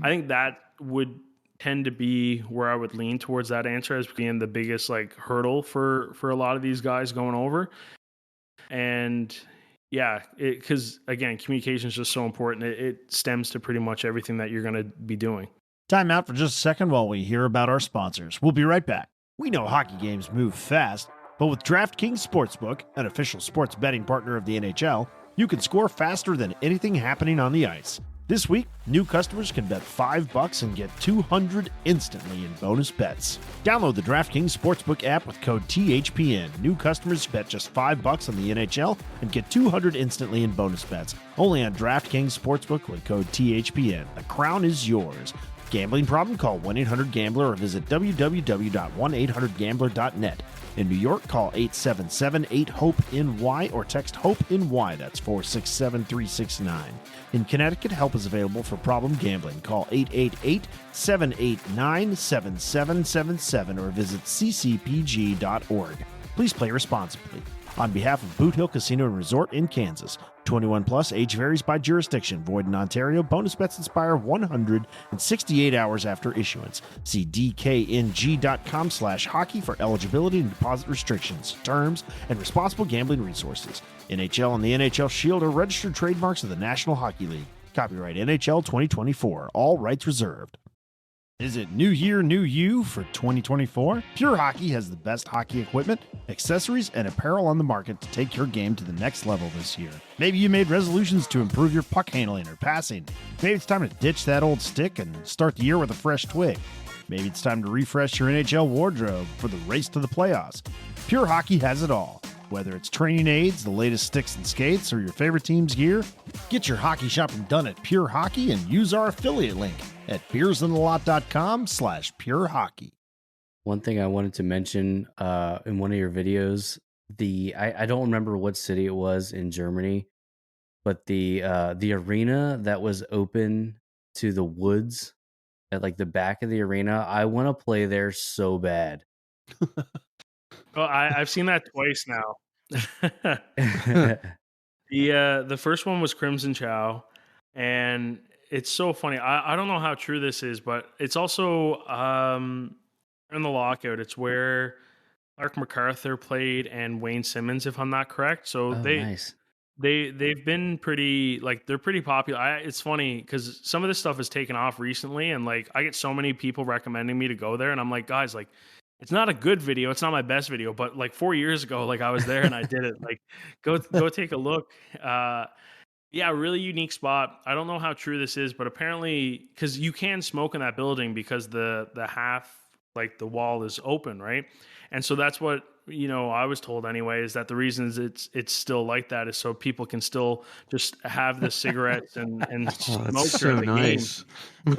I think that would tend to be where I would lean towards that answer as being the biggest like hurdle for a lot of these guys going over. And yeah, because again, communication is just so important. It stems to pretty much everything that you're going to be doing. Time out for just a second while we hear about our sponsors. We'll be right back. We know hockey games move fast, but with DraftKings Sportsbook, an official sports betting partner of the NHL, you can score faster than anything happening on the ice. This week, new customers can bet $5 and get $200 instantly in bonus bets. Download the DraftKings Sportsbook app with code THPN. New customers bet just $5 on the NHL and get $200 instantly in bonus bets. Only on DraftKings Sportsbook with code THPN. The crown is yours. Gambling problem? Call 1-800-GAMBLER or visit www.1800gambler.net. In New York, call 877-8-HOPE-NY or text HOPE-NY. That's 467-369. In Connecticut, help is available for problem gambling. Call 888-789-7777 or visit ccpg.org. Please play responsibly. On behalf of Boot Hill Casino and Resort in Kansas, 21 plus, age varies by jurisdiction, void in Ontario. Bonus bets expire 168 hours after issuance. See dkng.com/hockey for eligibility and deposit restrictions, terms, and responsible gambling resources. NHL and the NHL Shield are registered trademarks of the National Hockey League. Copyright NHL 2024. All rights reserved. Is it new year, new you for 2024? Pure Hockey has the best hockey equipment, accessories, and apparel on the market to take your game to the next level this year. Maybe you made resolutions to improve your puck handling or passing. Maybe it's time to ditch that old stick and start the year with a fresh twig. Maybe it's time to refresh your NHL wardrobe for the race to the playoffs. Pure Hockey has it all. Whether it's training aids, the latest sticks and skates, or your favorite team's gear, get your hockey shopping done at Pure Hockey and use our affiliate link at beersintheLot.com/Pure Hockey. One thing I wanted to mention in one of your videos, I don't remember what city it was in Germany, but the arena that was open to the woods at like the back of the arena, I want to play there so bad. Oh, I've seen that twice now. The first one was Crimson Chow, and it's so funny. I don't know how true this is, but it's also in the lockout. It's where Clark MacArthur played and Wayne Simmons, if I'm not correct. So Nice. they've been pretty, like, they're pretty popular. It's funny because some of this stuff has taken off recently, and like I get so many people recommending me to go there, and I'm like, guys, like, it's not a good video. It's not my best video, but like 4 years ago, like I was there and I did it. Like, go take a look. Yeah, really unique spot. I don't know how true this is, but apparently, because you can smoke in that building because the half like the wall is open, right? And so that's what, I was told anyway, is that the reason it's still like that is so people can still just have the cigarettes and Oh, smoke that's during so the nice. game.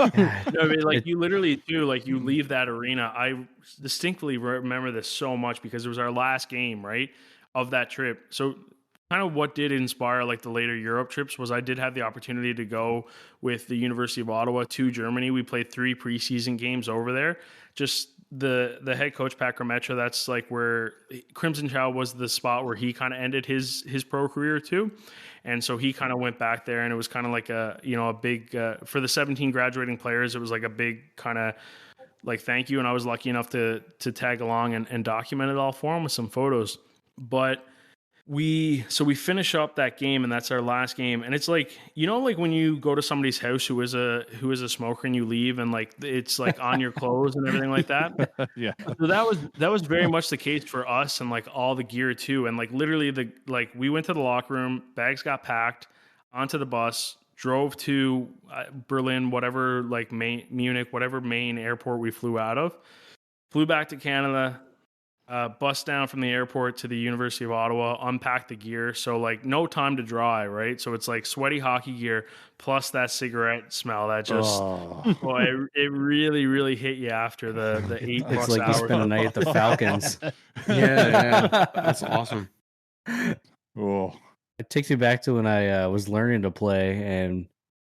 No, I mean, like It- you literally do, like you leave that arena. I distinctly remember this so much because it was our last game, right, of that trip. So kind of what did inspire like the later Europe trips was I did have the opportunity to go with the University of Ottawa to Germany. We played 3 preseason games over there. Just the head coach Pat Grametra, that's like where Crimson Child was the spot where he kind of ended his pro career too. And so he kind of went back there, and it was kind of like a big for the 17 graduating players, it was like a big kind of like thank you. And I was lucky enough to tag along and document it all for him with some photos. But we finish up that game, and that's our last game. And it's like, like when you go to somebody's house who is a smoker, and you leave, and like it's like on your clothes and everything like that. Yeah. So that was very much the case for us, and like all the gear too. And like literally we went to the locker room, bags got packed, onto the bus, drove to Berlin, whatever, like Munich, whatever main airport we flew out of, flew back to Canada. Bus down from the airport to the University of Ottawa, unpack the gear. So like no time to dry, right? So it's like sweaty hockey gear plus that cigarette smell that just, boy, it really, really hit you after the 8 plus It's like hours. you spent a night at the Falcons. Yeah, that's awesome. Oh, It takes me back to when I was learning to play, and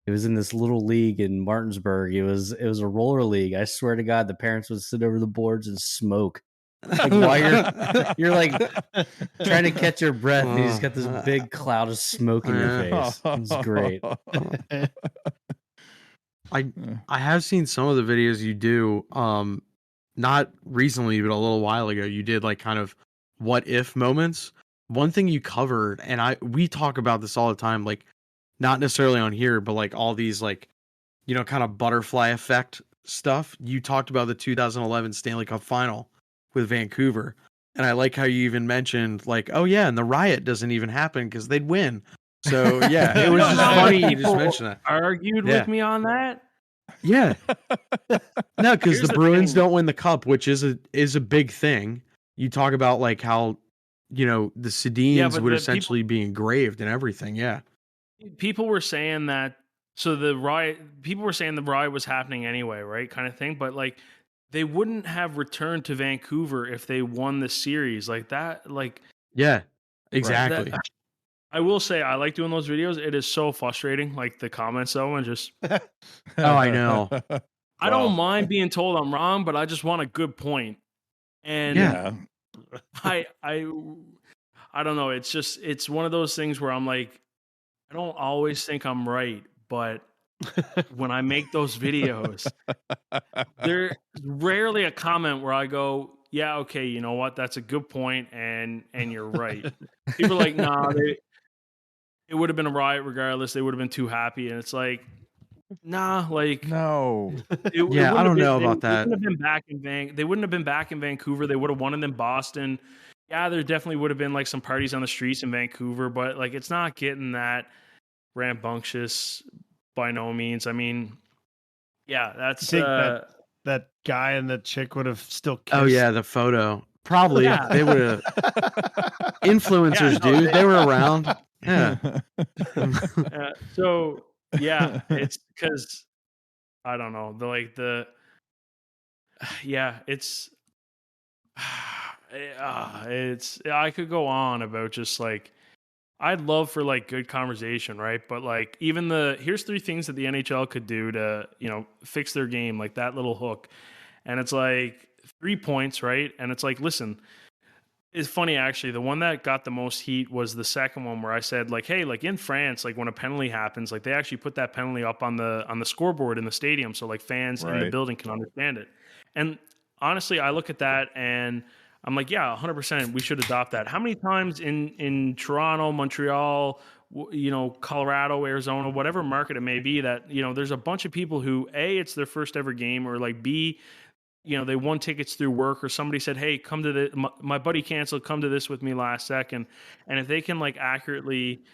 it was in this little league in Martinsburg. It was a roller league. I swear to God, the parents would sit over the boards and smoke. Like while you're like trying to catch your breath, and you just got this big cloud of smoke in your face. It's great. I have seen some of the videos you do, not recently, but a little while ago. You did like kind of what if moments. One thing you covered, and we talk about this all the time, like not necessarily on here, but like all these like, kind of butterfly effect stuff. You talked about the 2011 Stanley Cup final with Vancouver. And I like how you even mentioned like, oh yeah, and the riot doesn't even happen because they'd win. So yeah, it was just funny you just mentioned that. Argued with me on that? Yeah. No, because Here's the the Bruins thing. don't win the cup, which is a big thing. You talk about like how, the Sedins but would the essentially be engraved and everything. Yeah. People were saying that, people were saying the riot was happening anyway, right? Kind of thing. But like, they wouldn't have returned to Vancouver if they won the series like that. Like, Yeah, exactly. I will say I like doing those videos. It is so frustrating, like the comments though, and just Oh, I know. I don't mind being told I'm wrong, but I just want a good point. And Yeah. I don't know. It's one of those things where I'm like, I don't always think I'm right, but when I make those videos, there's rarely a comment where I go, yeah, okay, you know what? That's a good point, and you're right. People are like, nah, it would have been a riot regardless. They would have been too happy. And it's like, nah, like No. Yeah, I don't know about that. They wouldn't have been back in Vancouver. They would have won it in Boston. Yeah, there definitely would have been like some parties on the streets in Vancouver, but like it's not getting that rambunctious by no means. I mean, yeah, that's You think that guy and the chick would have still kissed? Oh yeah, the photo. Probably. Yeah. They would have. Influencers, Yeah, no, dude. They were around. Yeah. so yeah, it's because I don't know. It's I could go on about just like I'd love for like good conversation, right? But like even here's 3 things that the NHL could do to, fix their game, like that little hook. And it's like 3 points, right? And it's like, listen, it's funny actually. The one that got the most heat was the second one where I said like, hey, like in France, like when a penalty happens, like they actually put that penalty up on the scoreboard in the stadium so like fans in the Right. building can understand it. And honestly, I look at that and I'm like, yeah, 100%, we should adopt that. How many times in Toronto, Montreal, Colorado, Arizona, whatever market it may be, that there's a bunch of people who A, it's their first ever game, or like B, they won tickets through work, or somebody said, hey, come to my buddy canceled, come to this with me last second. And if they can like accurately,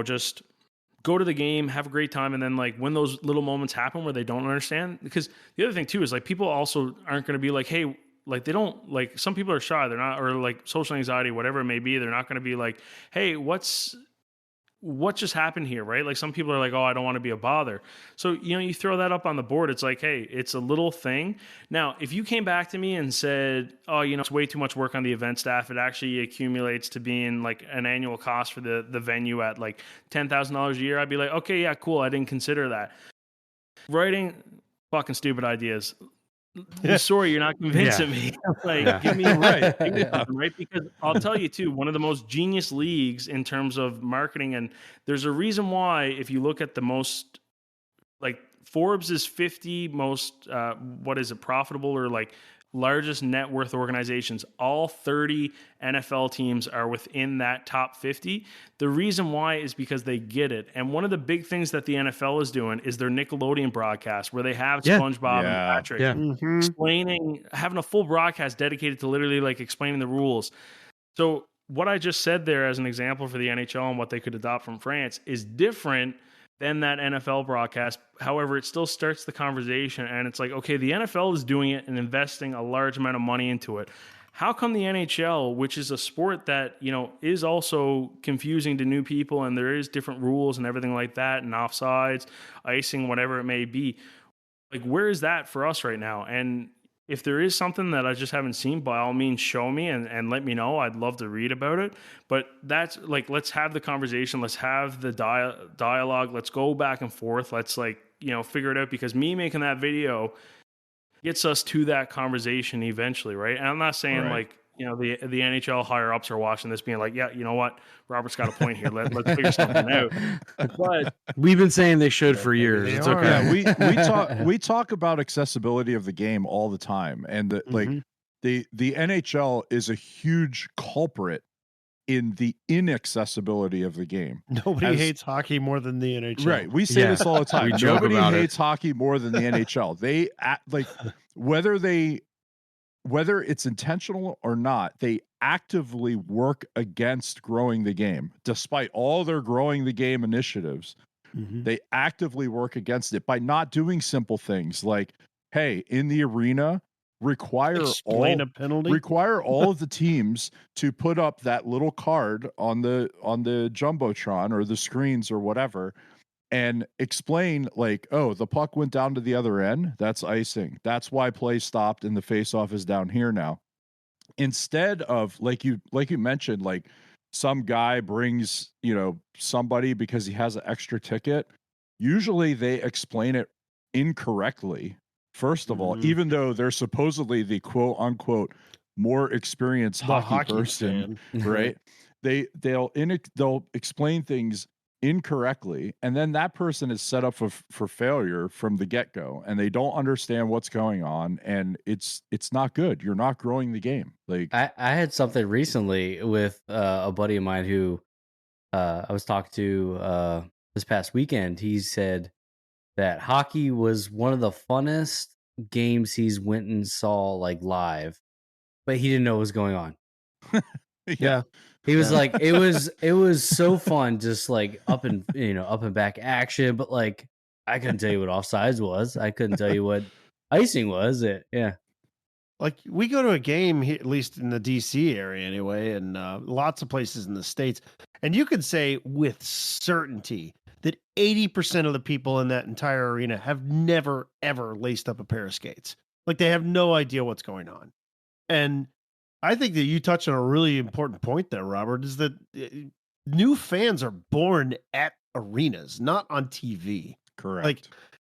just go to the game, have a great time, and then like when those little moments happen where they don't understand, because the other thing too is like people also aren't going to be like, hey, like they don't like, some people are shy, they're not, or like social anxiety, whatever it may be, they're not going to be like, hey, what just happened here, right? Like some people are like, oh, I don't want to be a bother. So, you throw that up on the board. It's like, hey, it's a little thing. Now, if you came back to me and said, oh, it's way too much work on the event staff, it actually accumulates to being like an annual cost for the venue at like $10,000 a year, I'd be like, okay, yeah, cool. I didn't consider that. Writing fucking stupid ideas. Sorry, you're not convincing me. Like, give me something, right? Because I'll tell you too, one of the most genius leagues in terms of marketing, and there's a reason why. If you look at the most, like Forbes is 50 most, profitable or like largest net worth organizations. All 30 NFL teams are within that top 50. The reason why is because they get it. And one of the big things that the NFL is doing is their Nickelodeon broadcast, where they have SpongeBob and Patrick explaining, having a full broadcast dedicated to literally like explaining the rules. So what I just said there as an example for the NHL and what they could adopt from France is different than that NFL broadcast. However, it still starts the conversation, and it's like, okay, the NFL is doing it and investing a large amount of money into it. How come the NHL, which is a sport that, is also confusing to new people, and there is different rules and everything like that, and offsides, icing, whatever it may be, like, where is that for us right now? And if there is something that I just haven't seen, by all means, show me and let me know. I'd love to read about it. But that's like, let's have the conversation. Let's have the dialogue. Let's go back and forth. Let's figure it out, because me making that video gets us to that conversation eventually, right? And I'm not saying the NHL higher ups are watching this being like, yeah, you know what? Robert's got a point here. Let's figure something out. But we've been saying they should for years. It's okay. Yeah, we talk about accessibility of the game all the time, and the NHL is a huge culprit in the inaccessibility of the game. Nobody hates hockey more than the NHL. Right. We say this all the time. Nobody hates hockey more than the NHL. They like whether it's intentional or not, they actively work against growing the game. Despite all their growing the game initiatives, they actively work against it by not doing simple things like, hey, in the arena, require all of the teams to put up that little card on the jumbotron or the screens or whatever, and explain like, oh, the puck went down to the other end, that's icing, that's why play stopped and the face-off is down here now. Instead of like you mentioned, like some guy brings somebody because he has an extra ticket, usually they explain it incorrectly. First of all, even though they're supposedly the quote unquote more experienced hockey person, right? They'll explain things incorrectly, and then that person is set up for failure from the get-go, and they don't understand what's going on, and it's not good. You're not growing the game. Like I had something recently with a buddy of mine who I was talking to this past weekend. He said that hockey was one of the funnest games he's went and saw like live, but he didn't know what was going on. Yeah. He was like, it was so fun, just like up and back action, but like I couldn't tell you what offsides was. I couldn't tell you what icing was. Like we go to a game here, at least in the DC area anyway, and lots of places in the States, and you could say with certainty that 80% of the people in that entire arena have never, ever laced up a pair of skates. Like they have no idea what's going on. And I think that you touched on a really important point there, Robert, is that new fans are born at arenas, not on TV. Correct. Like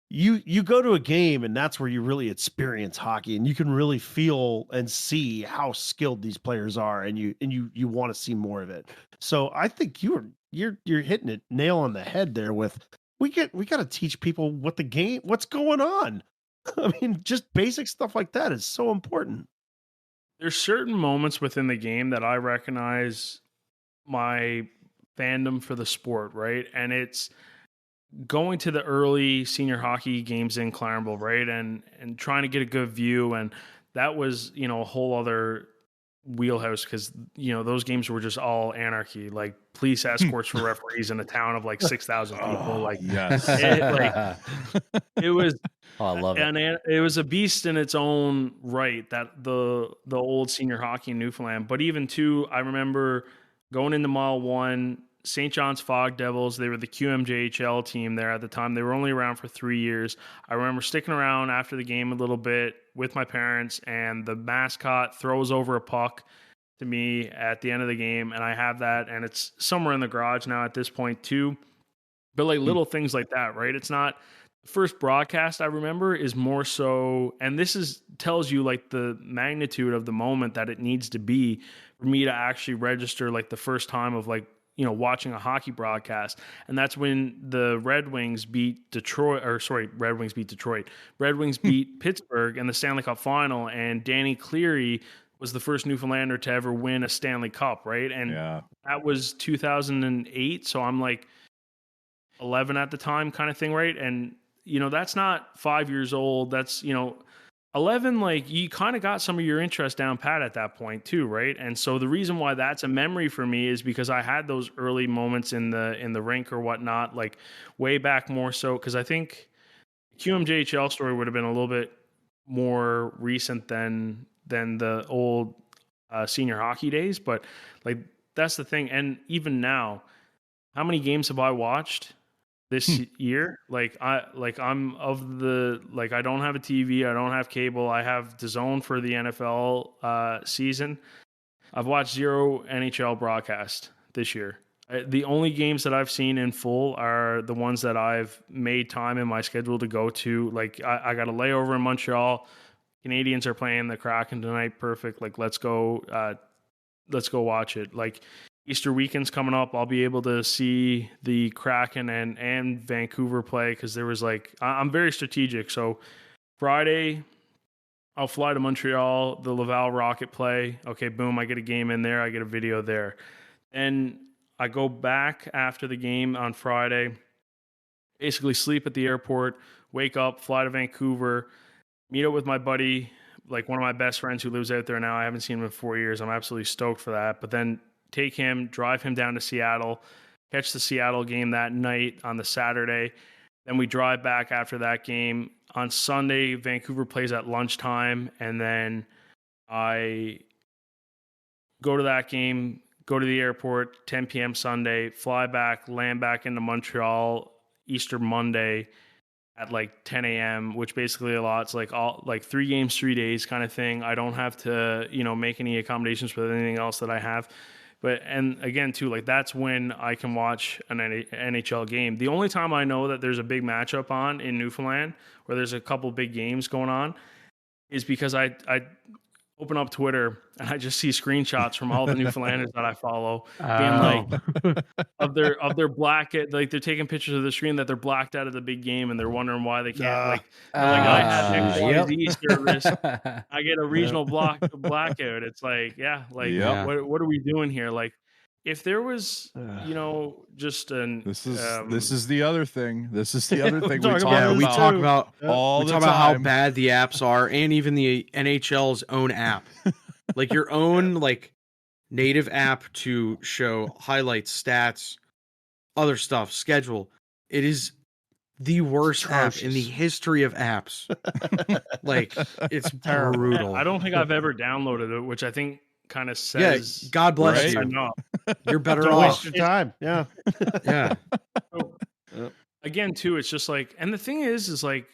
you go to a game and that's where you really experience hockey, and you can really feel and see how skilled these players are, and you want to see more of it. So I think you're hitting it nail on the head there with we got to teach people what's going on. I mean, just basic stuff like that is so important. There's certain moments within the game that I recognize my fandom for the sport, right? And it's going to the early senior hockey games in Clarenville, right? And trying to get a good view. And that was, a whole other wheelhouse because those games were just all anarchy, like police escorts for referees in a town of like 6,000 people. Like yes. it was. Oh, I love it. And it was a beast in its own right, that the old senior hockey in Newfoundland. But even too, I remember going into Mile 1, St. John's Fog Devils. They were the QMJHL team there at the time. They were only around for 3 years. I remember sticking around after the game a little bit with my parents, and the mascot throws over a puck to me at the end of the game, and I have that, and it's somewhere in the garage now at this point too. But like little things like that, right? It's not the first broadcast I remember is more so, and this tells you like the magnitude of the moment that it needs to be for me to actually register like the first time of like, watching a hockey broadcast. And that's when the Red Wings beat Detroit. Red Wings beat Pittsburgh in the Stanley Cup final, and Danny Cleary was the first Newfoundlander to ever win a Stanley Cup, right? And that was 2008, so I'm like 11 at the time kind of thing, right? And that's not 5 years old. That's 11, like you kind of got some of your interest down pat at that point too, right? And so the reason why that's a memory for me is because I had those early moments in the rink or whatnot, like way back more so, because I think QMJHL story would have been a little bit more recent than the old senior hockey days. But like that's the thing. And even now, how many games have I watched this year? I'm of the, like, I don't have a TV, I don't have cable, I have DAZN for the NFL season. I've watched 0 NHL broadcast this year. The only games that I've seen in full are the ones that I've made time in my schedule to go to. Like I got a layover in Montreal. Canadians are playing the Kraken tonight. Perfect. Like let's go watch it. Like Easter weekend's coming up. I'll be able to see the Kraken and Vancouver play because there was like, I'm very strategic. So Friday, I'll fly to Montreal, the Laval Rocket play. Okay, boom, I get a game in there. I get a video there. And I go back after the game on Friday, basically sleep at the airport, wake up, fly to Vancouver, meet up with my buddy, like one of my best friends who lives out there now. I haven't seen him in 4 years. I'm absolutely stoked for that. But then take him, drive him down to Seattle, catch the Seattle game that night on the Saturday. Then we drive back after that game. On Sunday, Vancouver plays at lunchtime, and then I go to that game, go to the airport, 10 p.m. Sunday, fly back, land back into Montreal Easter Monday at like 10 a.m., which basically allots like 3 games, 3 days kind of thing. I don't have to, make any accommodations with anything else that I have. But, and again, too, like that's when I can watch an NHL game. The only time I know that there's a big matchup on in Newfoundland, where there's a couple big games going on, is because I open up Twitter and I just see screenshots from all the Newfoundlanders that I follow being like of their black, like they're taking pictures of the screen that they're blacked out of the big game and they're wondering why they can't I have XYZ service. I get a regional blackout. It's like, what are we doing here? Like if there was, just an this is the other thing. This is the other thing we talk about how bad the apps are, and even the NHL's own app, like your own like native app to show highlights, stats, other stuff, schedule. It is the worst app in the history of apps. Like it's brutal. I don't think I've ever downloaded it, which I think kind of says, God bless you. You're better off. Waste your time. Yeah. Yeah. So, again, too, it's just like, and the thing is like,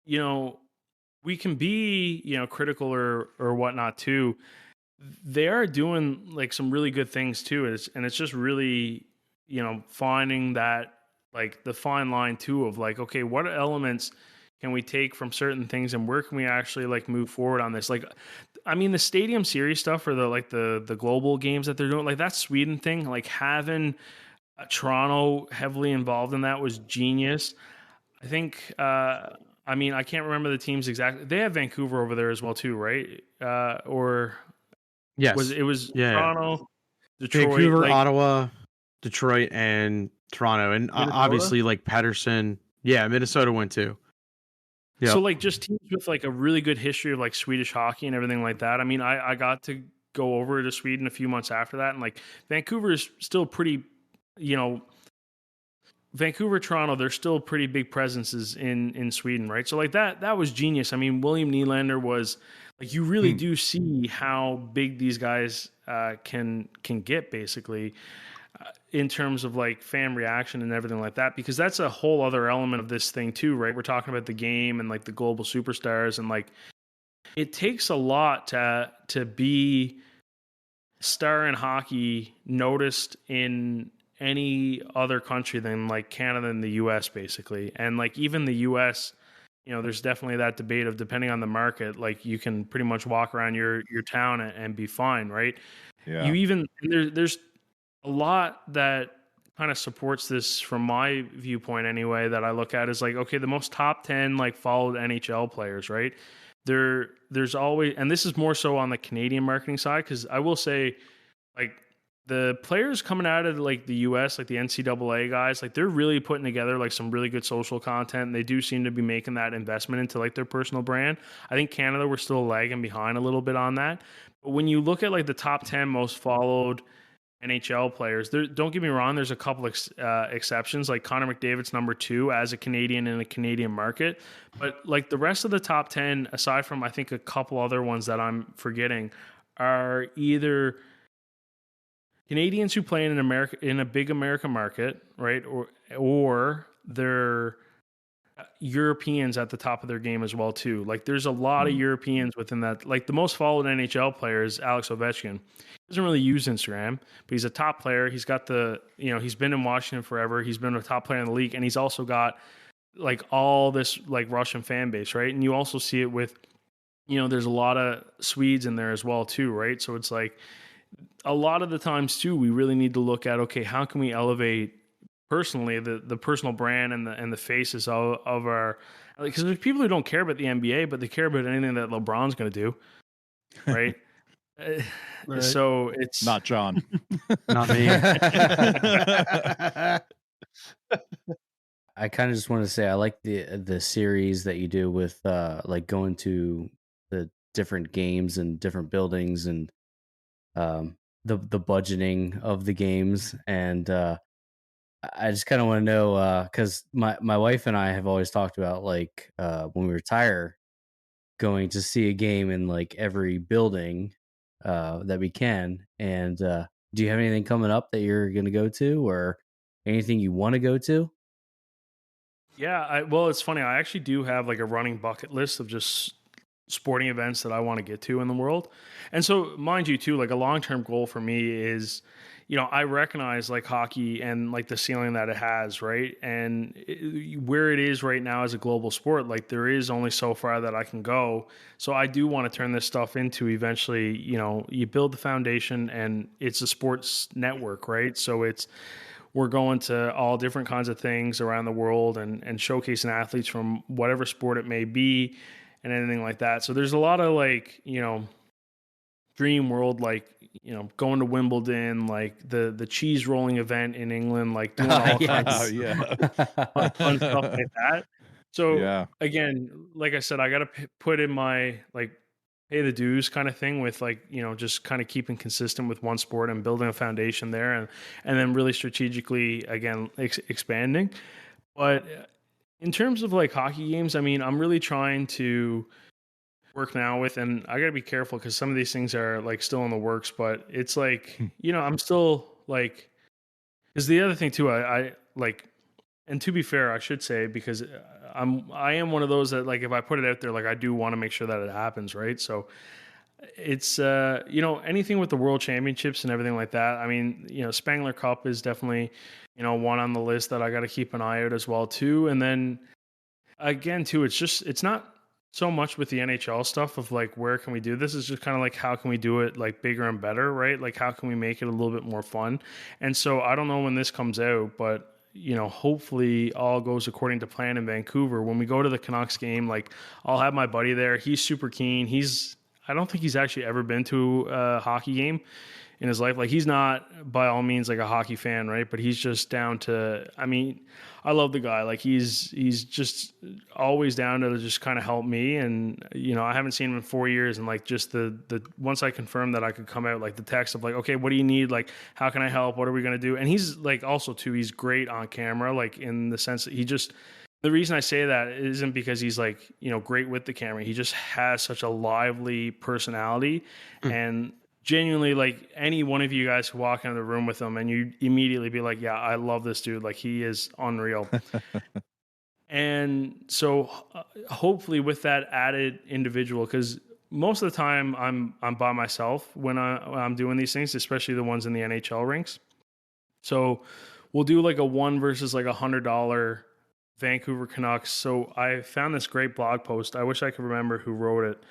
we can be, critical or whatnot too. They are doing like some really good things too. And it's just really, finding that like the fine line too of like, okay, what elements can we take from certain things and where can we actually like move forward on this? Like, I mean, the Stadium Series stuff or the global games that they're doing, like that Sweden thing, like having Toronto heavily involved in that was genius. I think, I can't remember the teams exactly. They have Vancouver over there as well too, right? Yes. It was Toronto, Detroit, Vancouver, Ottawa, Detroit, and Toronto. And obviously like Patterson. Yeah, Minnesota went too. Yeah. So like just teams with like a really good history of like Swedish hockey and everything like that. I mean, I got to go over to Sweden a few months after that, and like Vancouver is still pretty, you know, Vancouver, Toronto, they're still pretty big presences in Sweden, right? So like that was genius. I mean, William Nylander was like, you really do see how big these guys can get basically in terms of like fan reaction and everything like that, because that's a whole other element of this thing too, right? We're talking about the game and like the global superstars, and like it takes a lot to be a star in hockey noticed in any other country than like Canada and the US basically. And like even the US, you know, there's definitely that debate of depending on the market, like you can pretty much walk around your town and be fine, right? Yeah. You even there's a lot that kind of supports this from my viewpoint anyway, that I look at is like, okay, the most top 10 like followed NHL players, right? There's always, and this is more so on the Canadian marketing side, because I will say like the players coming out of like the US, like the NCAA guys, like they're really putting together like some really good social content, and they do seem to be making that investment into like their personal brand. I think Canada, we're still lagging behind a little bit on that. But when you look at like the top 10 most followed NHL players, don't get me wrong, there's a couple exceptions, like Connor McDavid's number 2 as a Canadian in a Canadian market. But like the rest of the top 10, aside from I think a couple other ones that I'm forgetting, are either Canadians who play in America, in a big American market, right? Or they're Europeans at the top of their game as well too. Like there's a lot of Europeans within that. Like the most followed NHL player is Alex Ovechkin. He doesn't really use Instagram, but he's a top player. He's got he's been in Washington forever. He's been a top player in the league, and he's also got like all this like Russian fan base, right? And you also see it with, there's a lot of Swedes in there as well too, right? So it's like a lot of the times too, we really need to look at, okay, how can we elevate personally the personal brand and the faces of our, because there's people who don't care about the NBA, but they care about anything that LeBron's going to do, right? Right. So it's Not John. Not me. I kind of just want to say I like the series that you do with like going to the different games and different buildings, and the budgeting of the games. And I just kind of want to know, because my wife and I have always talked about like when we retire, going to see a game in like every building that we can. And do you have anything coming up that you're going to go to, or anything you want to go to? Yeah, well, it's funny. I actually do have like a running bucket list of just sporting events that I want to get to in the world. And so, mind you, too, like a long-term goal for me is, I recognize like hockey and like the ceiling that it has, right? And where it is right now as a global sport, like there is only so far that I can go. So I do want to turn this stuff into eventually, you build the foundation, and it's a sports network, right? So we're going to all different kinds of things around the world and showcasing athletes from whatever sport it may be and anything like that. So there's a lot of like, dream world, like, going to Wimbledon, like the cheese rolling event in England, like doing all kinds of fun stuff like that. So again, like I said, I got to put in my like pay the dues kind of thing with like, just kind of keeping consistent with one sport and building a foundation there, and then really strategically, again, expanding. But in terms of like hockey games, I mean, I'm really trying to work now with, and I got to be careful because some of these things are like still in the works, but it's like, I'm still like, because the other thing too, I like, and to be fair, I should say, because I am one of those that like, if I put it out there, like I do want to make sure that it happens, right? So it's anything with the World Championships and everything like that. I mean, Spangler Cup is definitely one on the list that I got to keep an eye out as well too. And then again too, it's not so much with the NHL stuff of like, where can we do this? Is just kind of like, how can we do it like bigger and better, right? Like, how can we make it a little bit more fun? And so I don't know when this comes out, but hopefully all goes according to plan in Vancouver. When we go to the Canucks game, like I'll have my buddy there. He's super keen. I don't think he's actually ever been to a hockey game in his life. Like he's not by all means like a hockey fan, right? But he's just down to, I mean, I love the guy. Like he's just always down to just kind of help me. And, you know, I haven't seen him in 4 years. And like just the once I confirmed that I could come out, like the text of like, okay, what do you need? Like, how can I help? What are we going to do? And he's like also too, he's great on camera, like in the sense that the reason I say that isn't because he's like, you know, great with the camera. He just has such a lively personality and genuinely, like any one of you guys who walk into the room with him and you immediately be like, yeah, I love this dude. Like he is unreal. And so hopefully with that added individual, because most of the time I'm by myself when I'm doing these things, especially the ones in the NHL rinks. So we'll do like a $1 versus like $100 Vancouver Canucks. So I found this great blog post. I wish I could remember who wrote it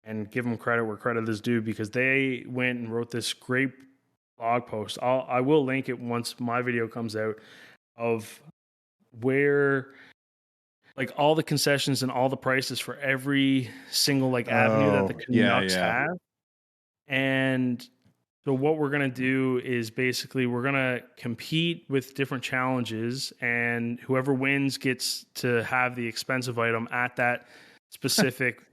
and give them credit where credit is due, because they went and wrote this great blog post. I will link it once my video comes out, of where like all the concessions and all the prices for every single like avenue that the Canucks have. And so what we're going to do is basically we're going to compete with different challenges, and whoever wins gets to have the expensive item at that specific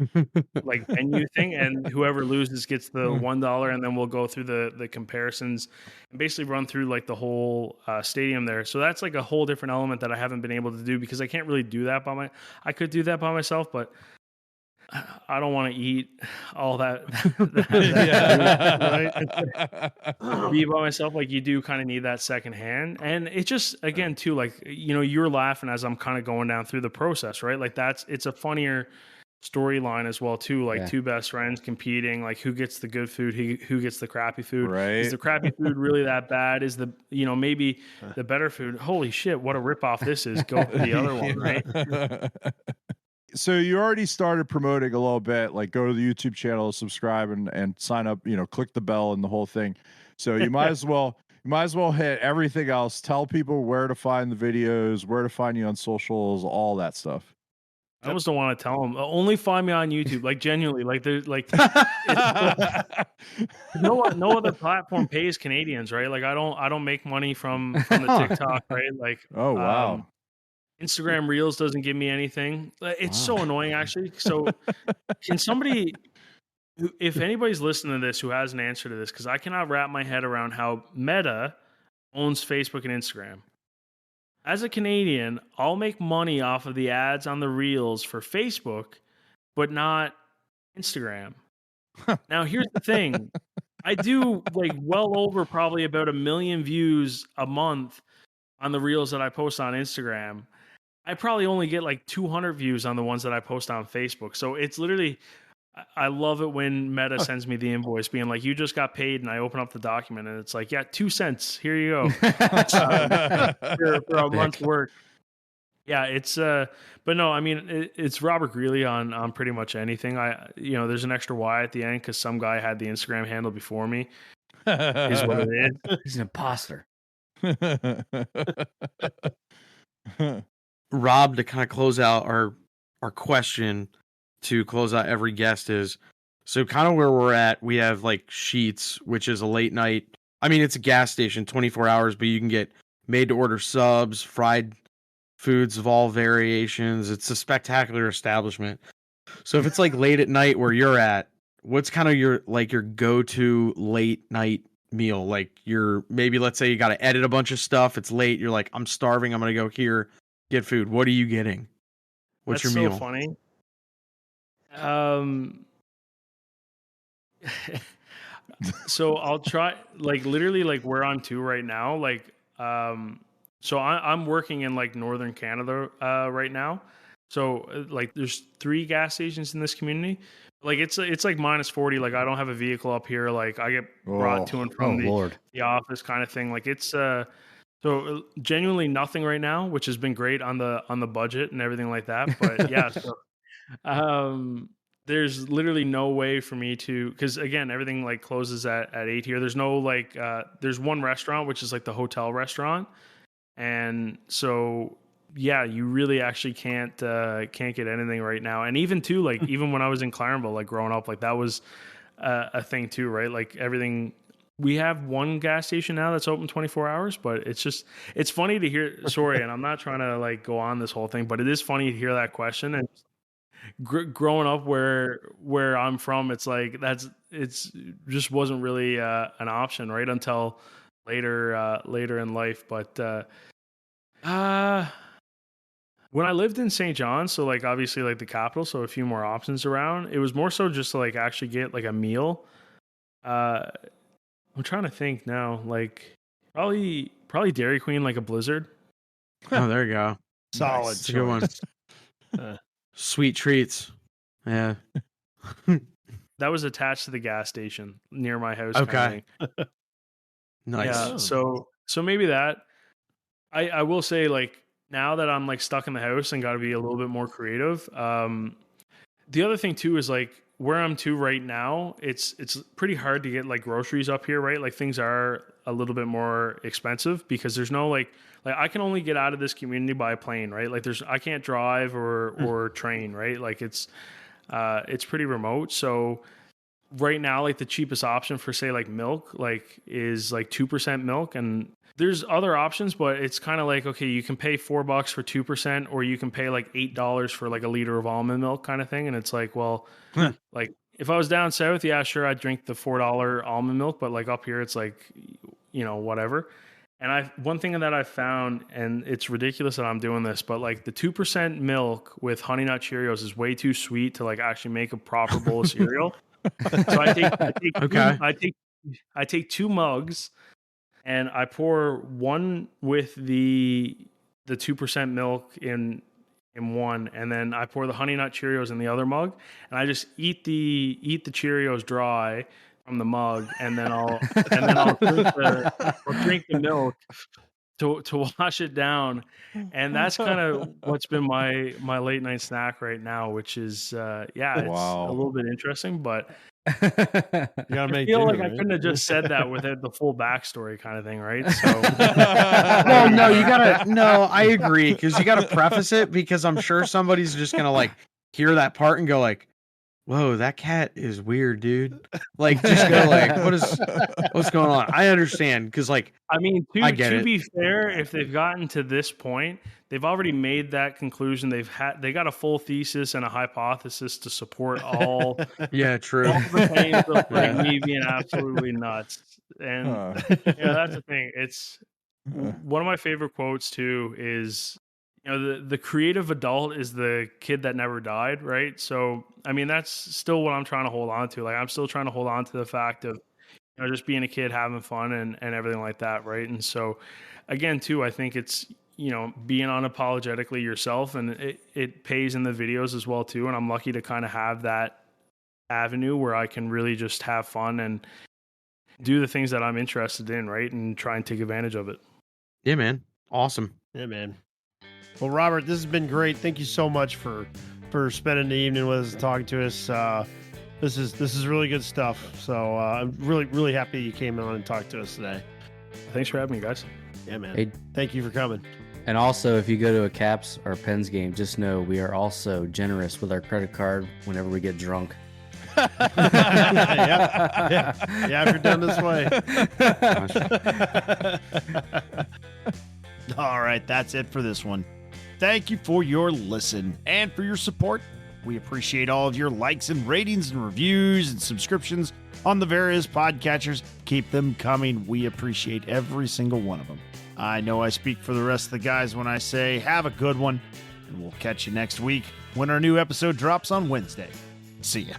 like venue thing, and whoever loses gets the $1. And then we'll go through the comparisons and basically run through like the whole stadium there. So that's like a whole different element that I haven't been able to do, because I can't really do that I could do that by myself, but I don't want to eat all that right? Be by myself. Like you do kind of need that second hand. And it just, again, too, like, you know, you're laughing as I'm kind of going down through the process, right? Like it's a funnier storyline as well, too. Like two best friends competing, like who gets the good food, who gets the crappy food. Right. Is the crappy food really that bad? Is the, you know, maybe the better food? Holy shit, what a ripoff this is. Go for the other one, right? So you already started promoting a little bit, like go to the YouTube channel, subscribe and sign up, you know, click the bell and the whole thing. So you might as well hit everything else. Tell people where to find the videos, where to find you on socials, all that stuff. I almost don't want to tell them. Only find me on YouTube. Like genuinely, like there's like no other platform pays Canadians, right? Like I don't make money from the TikTok, right? Like oh wow. Instagram Reels doesn't give me anything. It's so annoying, actually. So can somebody, if anybody's listening to this who has an answer to this, because I cannot wrap my head around how Meta owns Facebook and Instagram. As a Canadian, I'll make money off of the ads on the Reels for Facebook, but not Instagram. Now, here's the thing. I do like well over probably about 1 million views a month on the Reels that I post on Instagram. I probably only get like 200 views on the ones that I post on Facebook. So it's literally, I love it when Meta sends me the invoice being like, you just got paid, and I open up the document and it's like, yeah, 2 cents. Here you go. for a month's work. Yeah, it's but no, I mean it's Robert Greeley on pretty much anything. There's an extra Y at the end because some guy had the Instagram handle before me. Is what it is. He's an imposter. Rob, to kind of close out our question to close out every guest is, so kind of where we're at, we have like Sheets, which is a late night. I mean, it's a gas station, 24 hours, but you can get made to order subs, fried foods of all variations. It's a spectacular establishment. So if it's like late at night where you're at, what's kind of your go-to late night meal? Like maybe let's say you got to edit a bunch of stuff. It's late. You're like, I'm starving. I'm going to go here, get food. What are you getting? What's That's your meal? So funny. So I'll try, like literally like where I'm to right now. Like, so I'm working in like Northern Canada right now. So like there's 3 gas stations in this community. Like it's like -40. Like I don't have a vehicle up here. Like I get brought to and from the office kind of thing. Like it's so genuinely nothing right now, which has been great on the budget and everything like that. But yeah, so there's literally no way for me to, because again, everything like closes at 8 here. There's no like there's one restaurant, which is like the hotel restaurant. And so, yeah, you really actually can't get anything right now. And even too, like even when I was in Clarenville, like growing up, like that was a thing too, right? Like everything we have one gas station now that's open 24 hours, but it's funny to hear. Sorry, and I'm not trying to like go on this whole thing, but it is funny to hear that question. And growing up where I'm from, it's like it's just wasn't really an option, right, until later in life. But when I lived in St. John, so like obviously like the capital, so a few more options around, it was more so just to like actually get like a meal. I'm trying to think now, like probably Dairy Queen, like a Blizzard. Oh, there you go. Solid. That's a good one. Sweet treats. Yeah. That was attached to the gas station near my house. Okay. Nice. Nice. Yeah, so maybe that. I will say, like, now that I'm like stuck in the house and got to be a little bit more creative. The other thing too is like where I'm to right now, it's pretty hard to get like groceries up here, right? Like things are a little bit more expensive because there's no like I can only get out of this community by plane, right? Like I can't drive or train, right? Like it's pretty remote. So right now, like the cheapest option for say like milk, like is like 2% milk, and there's other options, but it's kind of like, okay, you can pay $4 for 2%, or you can pay like $8 for like a liter of almond milk kind of thing. And it's like, well, like if I was down south, yeah, sure, I'd drink the $4 almond milk, but like up here, it's like, whatever. And one thing that I found, and it's ridiculous that I'm doing this, but like the 2% milk with Honey Nut Cheerios is way too sweet to like actually make a proper bowl of cereal. So I take 2 mugs, and I pour one with the 2% milk in one, and then I pour the Honey Nut Cheerios in the other mug, and I just eat the Cheerios dry from the mug, and then I'll drink the milk to wash it down. And that's kind of what's been my late night snack right now, which is it's a little bit interesting, but You gotta make I feel dinner, like I right? couldn't have just said that without the full backstory kind of thing, right? So Well, no, you gotta. No, I agree, because you gotta preface it, because I'm sure somebody's just gonna like hear that part and go like, "Whoa, that cat is weird, dude." Like, just go like, what's going on? I understand, because like, I mean, I get to it. be fair, if they've gotten to this point, they've already made that conclusion. They got a full thesis and a hypothesis to support all Yeah, true. all the claims of like me being absolutely nuts. And that's the thing. It's one of my favorite quotes too is, the creative adult is the kid that never died, right? So I mean, that's still what I'm trying to hold on to. Like I'm still trying to hold on to the fact of just being a kid, having fun and everything like that, right? And so again too, I think it's being unapologetically yourself, and it pays in the videos as well too. And I'm lucky to kind of have that avenue where I can really just have fun and do the things that I'm interested in, right? And try and take advantage of it. Yeah, man. Awesome. Yeah, man. Well, Robert, this has been great. Thank you so much for spending the evening with us and talking to us. This is really good stuff. So I'm really, really happy you came on and talked to us today. Thanks for having me, guys. Yeah, man. Hey, Thank you for coming. and also, if you go to a Caps or Pens game, just know we are also generous with our credit card whenever we get drunk. yeah, if you're done this way. All right, that's it for this one. Thank you for your listen and for your support. We appreciate all of your likes and ratings and reviews and subscriptions on the various podcatchers. Keep them coming. We appreciate every single one of them. I know I speak for the rest of the guys when I say have a good one, and we'll catch you next week when our new episode drops on Wednesday. See ya.